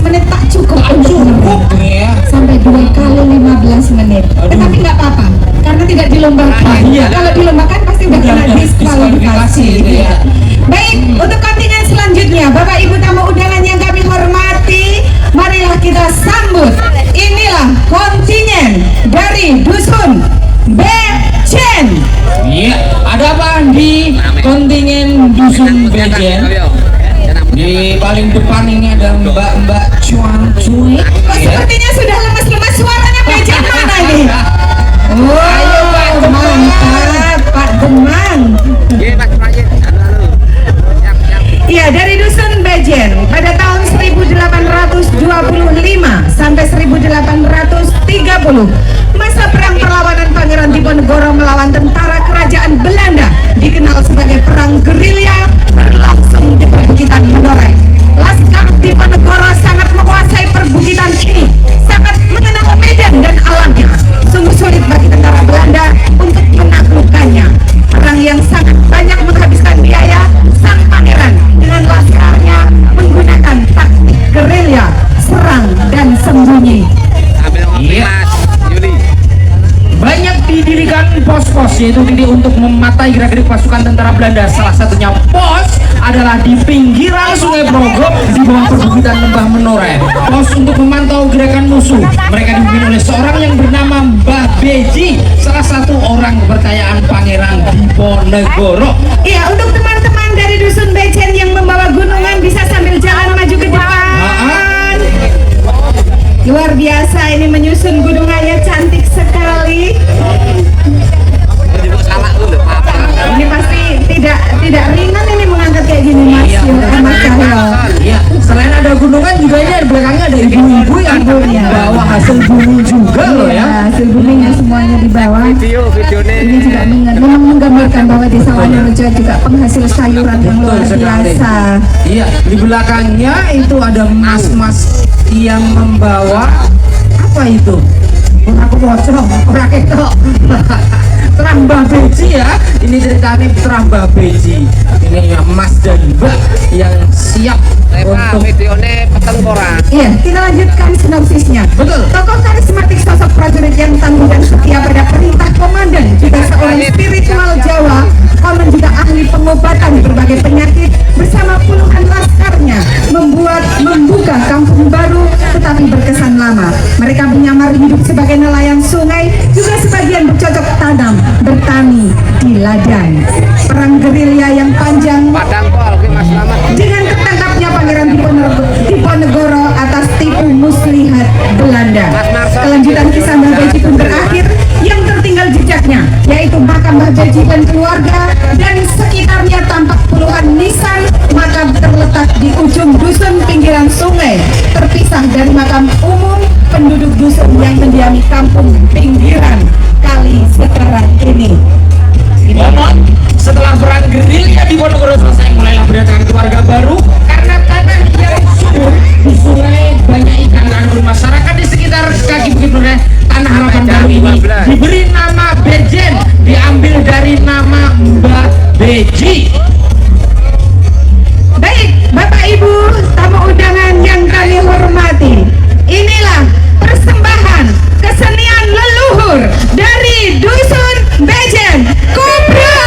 A: menit tak cukup
B: Tak
A: untuk
B: cukup
A: menang.
B: ya.
A: Sampai 2 kali 15 menit. Tetapi nggak apa-apa karena tidak dilombakan.
B: Iya.
A: Kalau dilombakan pasti udah kena
B: Udah
A: diskualifikasi.
B: gitu ya.
A: Baik, untuk kontingen selanjutnya, Bapak Ibu tamu undangan yang kami hormati, marilah kita sambut. Inilah kontingen dari Dusun Bejen.
B: Iya, ada apa di kontingen Dusun Bejen? Di paling depan ini ada Mbak Cuan Cuy.
A: Kok sepertinya sudah lemas-lemas, suaranya Bejen mana nih?
B: Ayo, Pak Demang.
A: Mantap, Pak Demang. Iya, dari Dusun Bejen pada tahun 1825 sampai 1830 masa perang perlawanan Pangeran Diponegoro melawan tentara kerajaan Belanda dikenal sebagai perang gerilya berlangsung di perbukitan Menoreh. Laskar Diponegoro sangat menguasai perbukitan ini, sangat mengenal medan dan alamnya. Sungguh sulit bagi tentara Belanda untuk menaklukkannya. Perang yang sangat banyak menghabiskan biaya, sang pangeran dengan laskarnya menggunakan taktik gerilya, serang dan sembunyi.
B: Iya. Banyak didirikan pos-pos yaitu titik untuk mematahi gerak-gerik pasukan tentara Belanda. Salah satunya pos adalah di pinggiran Sungai Progo di bawah perbukitan Lembah Menoreh. Pos untuk memantau gerakan musuh. Mereka dipimpin oleh seorang yang bernama Mbah Beji, salah satu orang kepercayaan Pangeran Diponegoro.
A: Iya, untuk teman-teman dari Dusun Bejen yang membawa gunungan bisa sambil jalan maju ke depan. Luar biasa, ini menyusun gunungannya cantik sekali. Ini pasti tidak ringan ini mengangkat kayak gini, Mas. Mas Cahyo.
B: Iya, selain ada gunungan juga ini di belakangnya ada ibu-ibu yang bawa hasil bumi juga loh ya.
A: Hasil buminya semuanya di bawah. Ini juga memang menggambarkan bahwa desa Wanurejo juga penghasil sayuran yang luar biasa.
B: Iya, di belakangnya itu ada mas-mas yang membawa apa itu? Aku bocor, orang itu terang Mbah Beji ya. Ini ceritanya terang Mbah Beji. Ini ya Mas dan Mbak yang siap untuk
A: Iya, kita lanjutkan sinopsisnya.
B: betul.
A: Tokoh karismatik sosok prajurit yang tangguh dan setia pada perintah komandan, juga seorang spiritual Jawa, konon juga ahli pengobatan berbagai penyakit bersama puluhan laskarnya membuka kampung baru tetapi berkesan lama. Mereka menyamar hidup sebagai nelayan sungai, juga sebagian bercocok tanam, bertani di ladang. Perang gerilya yang panjang dengan tertangkapnya Pangeran Diponegoro atas tipu muslihat Belanda. Kelanjutan kisah Mbah Beji pun berakhir, yang tertinggal jejaknya yaitu makam Mbah Beji dan keluarga dan sekitarnya tampak puluhan nisan makam terletak di ujung dusun pinggiran sungai, terpisah dari makam umum penduduk dusun yang mendiami kampung pinggiran kali sekarang ini.
B: Namun setelah perang gerilya di Diponegoro selesai, mulailah berdatangan keluarga baru karena tanah yang subur di sungai banyak ikan dan masyarakat di sekitar kaki Bukit Menoreh. Tanah harapan baru ini diberi nama Bejen, diambil dari nama Mbah Beji.
A: Baik, Bapak Ibu tamu undangan yang kami hormati, inilah persembahan kesenian leluhur dari Dusun Bejen Kopro.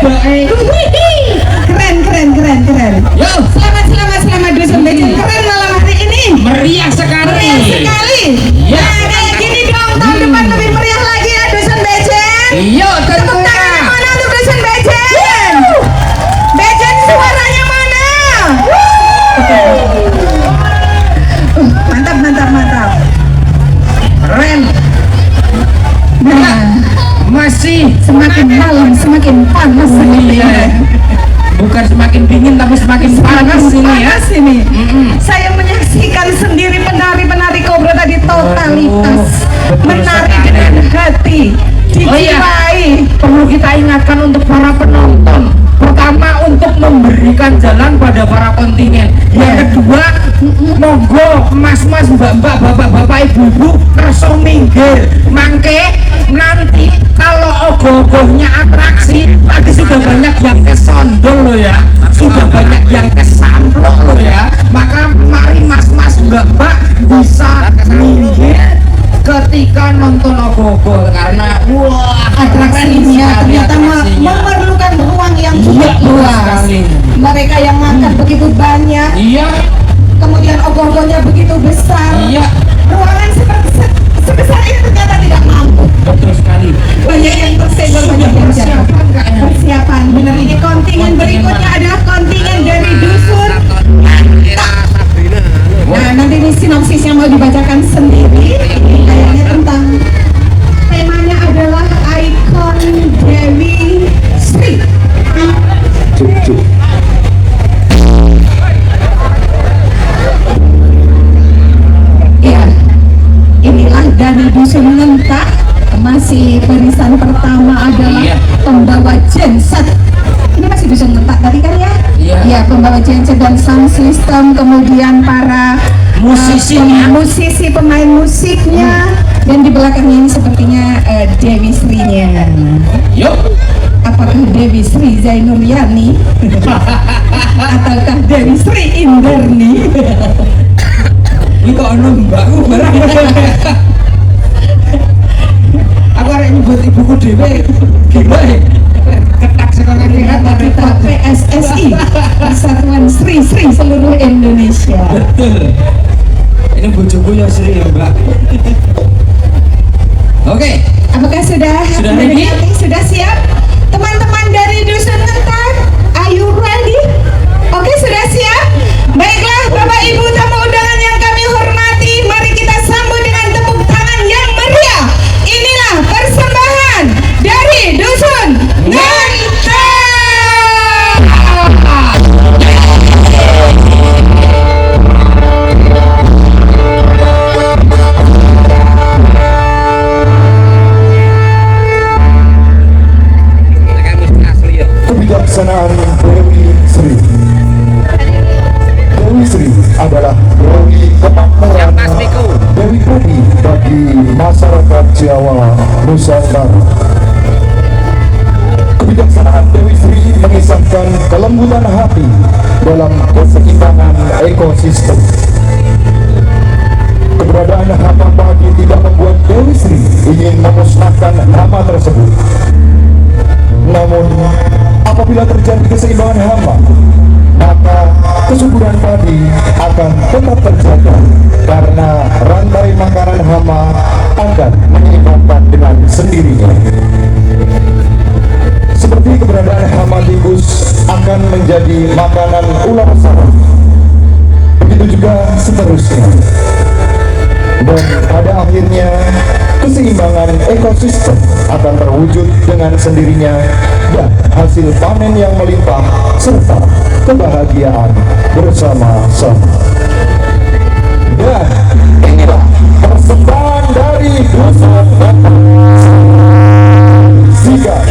A: Keren, keren, keren, keren.
B: Yo,
A: Selamat Dusun Bejen. Keren malam hari ini.
B: meriah sekali.
A: Meriah sekali.
B: Ya.
A: Nah, kayak gini dong, tahun depan lebih meriah lagi ya Dusun Bejen.
B: Yo,
A: Tepuk tangannya
B: tentunya.
A: mana untuk Dusun Bejen? Bejen suaranya mana? Mantap, mantap, mantap.
B: Keren.
A: Nah,
B: Masih
A: semakin malam semakin panas ini.
B: iya. Bukan semakin dingin tapi semakin panas ini ya.
A: Panas ini.
B: Mm-mm.
A: Saya menyaksikan sendiri penari-penari kobra tadi totalitas
B: Betul
A: menari
B: sekali.
A: dengan hati,
B: Oh iya,
A: dijiwai.
B: perlu kita ingatkan untuk para penonton. Pertama, untuk memberikan jalan pada para kontingen. Yang kedua, monggo mas-mas, mbak-mbak, bapak-bapak, ibu-ibu kerso minggir. Mangke nanti kalau ogoh-ogohnya atraksi, tadi sudah banyak yang kesondol loh ya, sudah banyak yang kesamplok loh ya. Maka mari mas-mas, mbak-mbak bisa minggir ketika nonton ogoh-ogoh, karena wah
A: Atraksinya ternyata memerlukan ruang yang cukup
B: Iya,
A: luas.
B: sekali.
A: Mereka yang makan begitu banyak,
B: Iya,
A: kemudian ogoh-ogohnya begitu besar.
B: iya,
A: Ruangan sebesar ini ternyata tidak mampu.
B: betul sekali.
A: Banyak yang tersenggol, banyak yang jatuh.
B: Persiapan kayaknya.
A: Persiapan, benar ini kontingen berikutnya adalah kontingen dari dusun. Nah, nanti ini sinopsisnya mau dibacakan sendiri. Kayaknya tentang temanya adalah ikon Dewi Sri. Iya, inilah dari dusun Ngentak. Masih barisan pertama adalah
B: Iya.
A: pembawa genset. Ini masih dusun Ngentak tadi kan ya?
B: Iya.
A: Ya, pembawa genset dan sound system, kemudian para
B: Musisinya.
A: musisi pemain musiknya, dan di belakangnya ini sepertinya Dewi Sri-nya.
B: Yuk,
A: Apakah Dewi Sri Zainuriani ataukah Dewi Sri Indarni?
B: ini kok ono mbakku barang. Aku arek nyebut ibuku dhewe. Gila ya. Ketak sekolah
A: Kita
B: kita.
A: PSSI, Persatuan Sri-Sri seluruh Indonesia.
B: Betul. Ini bojoku ya Sri ya, Mbak. Oke.
A: Apakah sudah
B: ready?
A: Sudah siap? Teman-teman dari Dusun Ngentak, are you ready? Oke, sudah siap? Baiklah, Bapak Ibu tamu undangan yang kami hormati, mari kita sambut dengan tepuk tangan yang meriah. Inilah persembahan dari Dusun Ngentak.
D: Kebijaksanaan Dewi Sri. Dewi Sri adalah Dewi kemakmuran, Dewi Budi bagi masyarakat Jawa Nusantara. Kebijaksanaan Dewi Sri mengisahkan kelembutan hati dalam keseimbangan ekosistem. Keberadaan hama padi tidak membuat Dewi Sri ingin memusnahkan hama tersebut. Namun, apabila terjadi keseimbangan hama, maka kesuburan padi akan tetap terjaga karena rantai makanan hama akan menyeimbangkan dengan sendirinya. Seperti keberadaan hama tikus akan menjadi makanan ular sarang, begitu juga seterusnya. Dan pada akhirnya keseimbangan ekosistem akan terwujud dengan sendirinya dan hasil panen yang melimpah serta kebahagiaan bersama-sama. Dan inilah persembahan dari Dusun Ngentak. Sigat.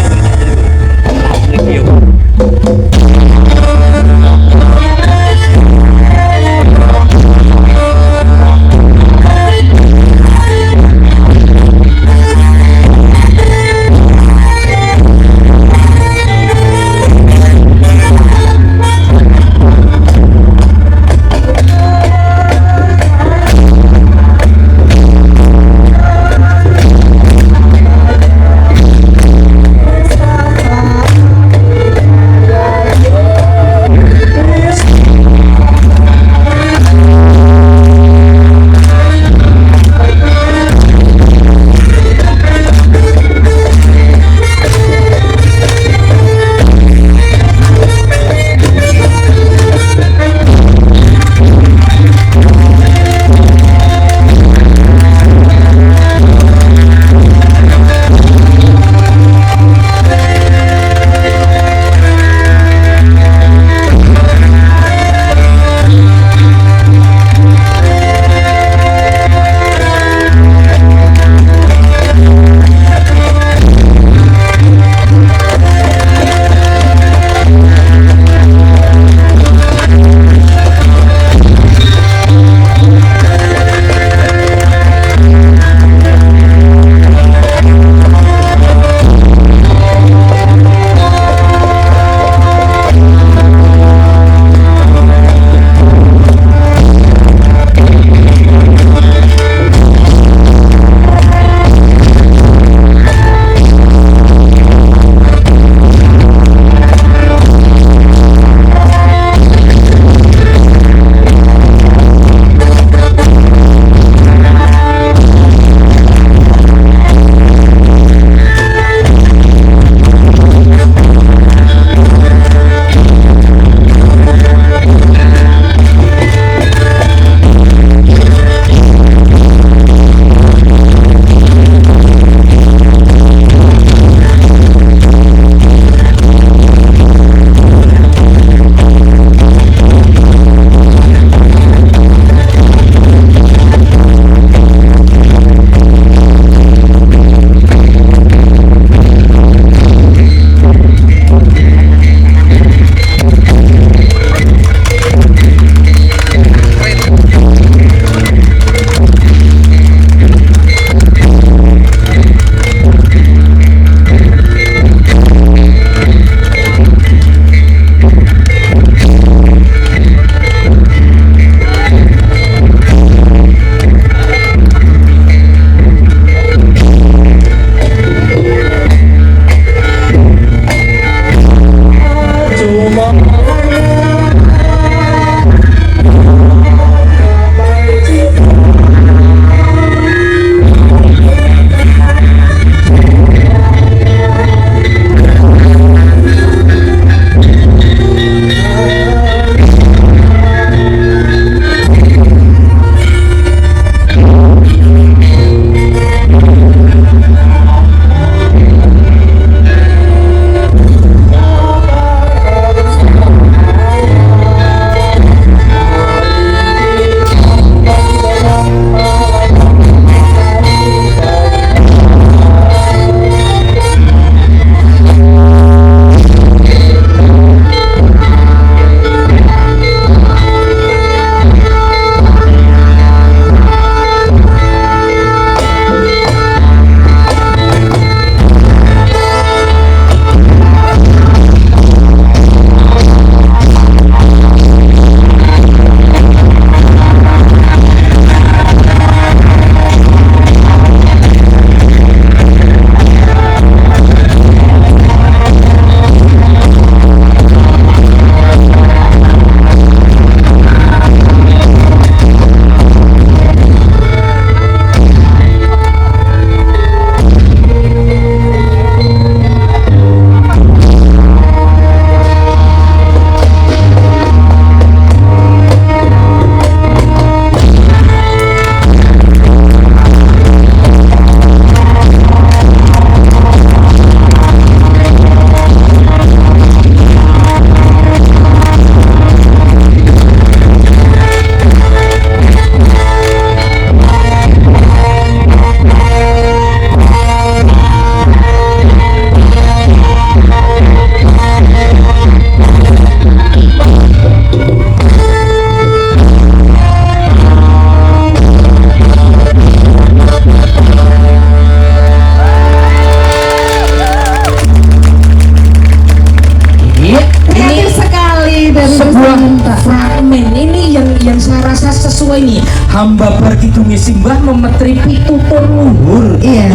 B: hamba berkidungi simbah memetri pitutur luhur.
A: Iya.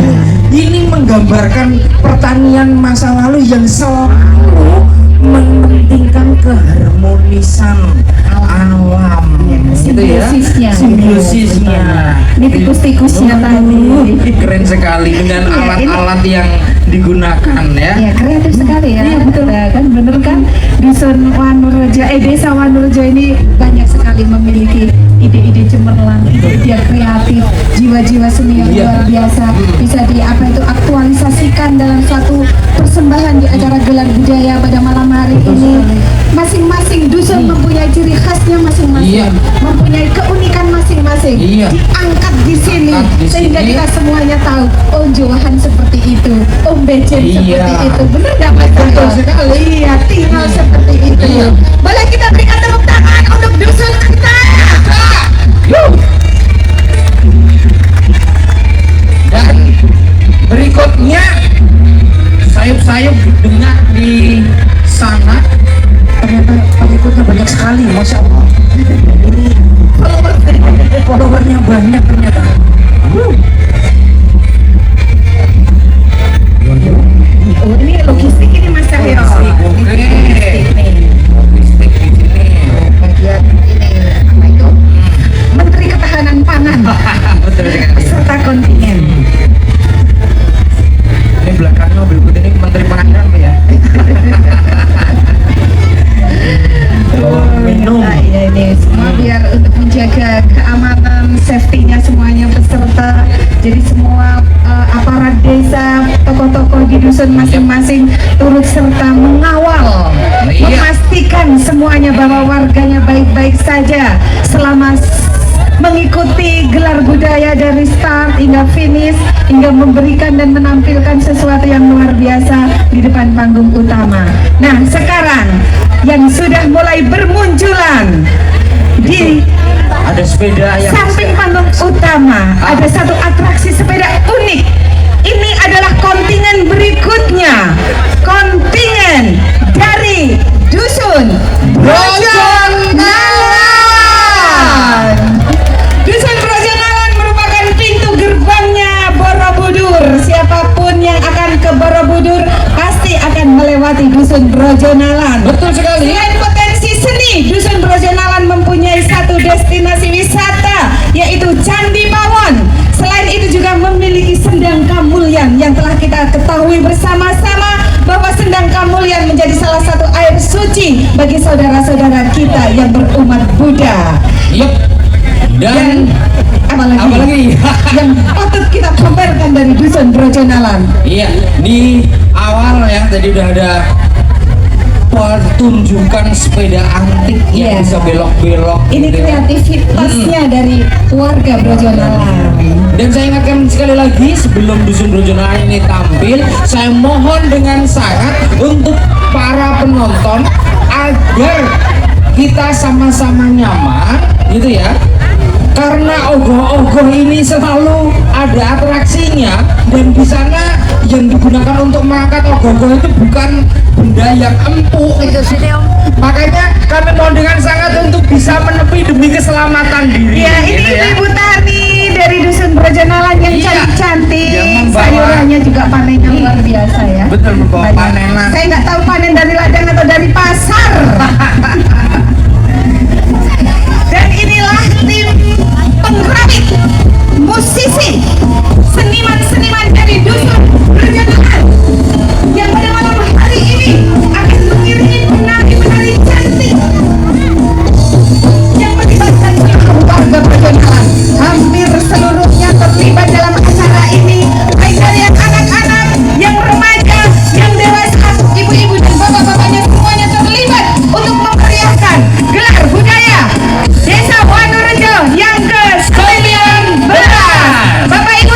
B: Ini menggambarkan pertanian masa lalu yang selalu mementingkan keharmonisan alam. Gitu ya.
C: Simbiosisnya.
B: Simbiosisnya.
C: Ini tikus-tikusnya tadi.
B: Keren sekali dengan
C: Iya,
B: alat-alat yang digunakan ya.
C: Ya kreatif sekali ya. Iya betul kan, bener kan? Dusun Wanurejo, Desa Wanurejo ini banyak sekali memiliki ide-ide cemerlang, ide-ide kreatif, jiwa-jiwa seni yang
B: Iya.
C: luar biasa bisa aktualisasikan dalam suatu persembahan di acara gelar budaya pada malam hari ini. Masing-masing dusun mempunyai ciri khasnya masing-masing,
B: Iya.
C: mempunyai keunikan masing-masing.
B: Iya.
C: Diangkat di sini
B: Angkat di
C: sehingga
B: sini.
C: kita semuanya tahu, oh Johan seperti itu, oh Bejen
B: Iya.
C: seperti itu. Bener gak Mas?
B: Betul sekali.
C: Iya, tinggal seperti itu.
B: Iya.
C: Boleh kita berikan tepuk tangan untuk dusun kita.
B: Dan berikutnya sayup-sayup dengar di sana ternyata pengikutnya banyak sekali, masya Allah. Ini followernya banyak ternyata.
C: Oh, ini logistik ini Mas Cahyo.
B: Logistik, oke.
C: Logistik nih.
B: Logistik di sini.
C: Bagian ini apa itu? Menteri Ketahanan Pangan
B: Betul sekali.
C: serta kontingen.
B: Ini belakangnya mobil putih ini Menteri Pengadilan Pak ya. Minum.
C: Nah, ya ini semua biar untuk menjaga keamanan, safety-nya semuanya peserta. Jadi semua aparat desa, tokoh-tokoh di dusun masing-masing turut serta mengawal,
B: Iya.
C: memastikan semuanya bahwa warganya baik-baik saja selama mengikuti gelar budaya dari start hingga finish, hingga memberikan dan menampilkan sesuatu yang luar biasa di depan panggung utama. Nah, sekarang yang sudah mulai bermunculan di
B: Ada sepeda yang
C: samping panggung utama ada satu atraksi sepeda unik. Ini adalah kontingen berikutnya, kontingen dari dusun Brojonalan. Dusun Brojonalan merupakan pintu gerbangnya Borobudur. Siapapun yang akan ke Borobudur pasti akan melewati dusun Brojonalan.
B: betul sekali.
C: Selain potensi seni, dusun Brojonalan mempunyai satu destinasi wisata, yaitu Candi Pawon. Selain itu juga memiliki Sendang Kamulyan yang telah kita ketahui bersama-sama bahwa Sendang Kamulyan menjadi salah satu air suci bagi saudara-saudara kita yang berumat Buddha.
B: Yup. Dan
C: Apalagi yang patut kita pamerkan dari dusun Brojonalan.
B: iya, di awal ya tadi udah ada pertunjukan sepeda antik yang
C: Iya.
B: bisa belok-belok.
C: Ini
B: gitu ya.
C: kreativitasnya dari warga Brojonalan.
B: Dan saya ingatkan sekali lagi sebelum dusun Brojonalan ini tampil, saya mohon dengan sangat untuk para penonton agar kita sama-sama nyaman, gitu ya. Karena ogoh-ogoh ini selalu ada atraksinya dan di sana yang digunakan untuk mengangkat ogoh-ogoh itu bukan benda yang empuk itu sini Om. Makanya kami mohon dengan sangat untuk bisa menepi demi keselamatan diri.
C: Ya, ini
B: gitu ya.
C: ibu-ibu tani dari dusun Brojonalan yang
B: Iya.
C: cantik-cantik.
B: Yang membawa-
C: Sayurannya juga panennya luar biasa ya.
B: Betul, membawa
C: Banyak.
B: panenan.
C: Saya nggak tahu panen dari ladang atau dari pasar. Dan inilah tim penggrafik, musisi, seniman-seniman dari dusun Brojonalan yang pada malam hari ini akan mengiringi penari-penari cantik yang melibatkan seluruh warga Brojonalan. Hampir seluruhnya terlibat dalam acara ini, baik dari yang anak-anak, yang remaja, yang dewasa, ibu-ibu dan bapak-bapaknya semuanya terlibat untuk memeriahkan gelar budaya Desa Wanurejo yang ke-19. Bapak Ibu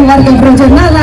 C: warga Brojonala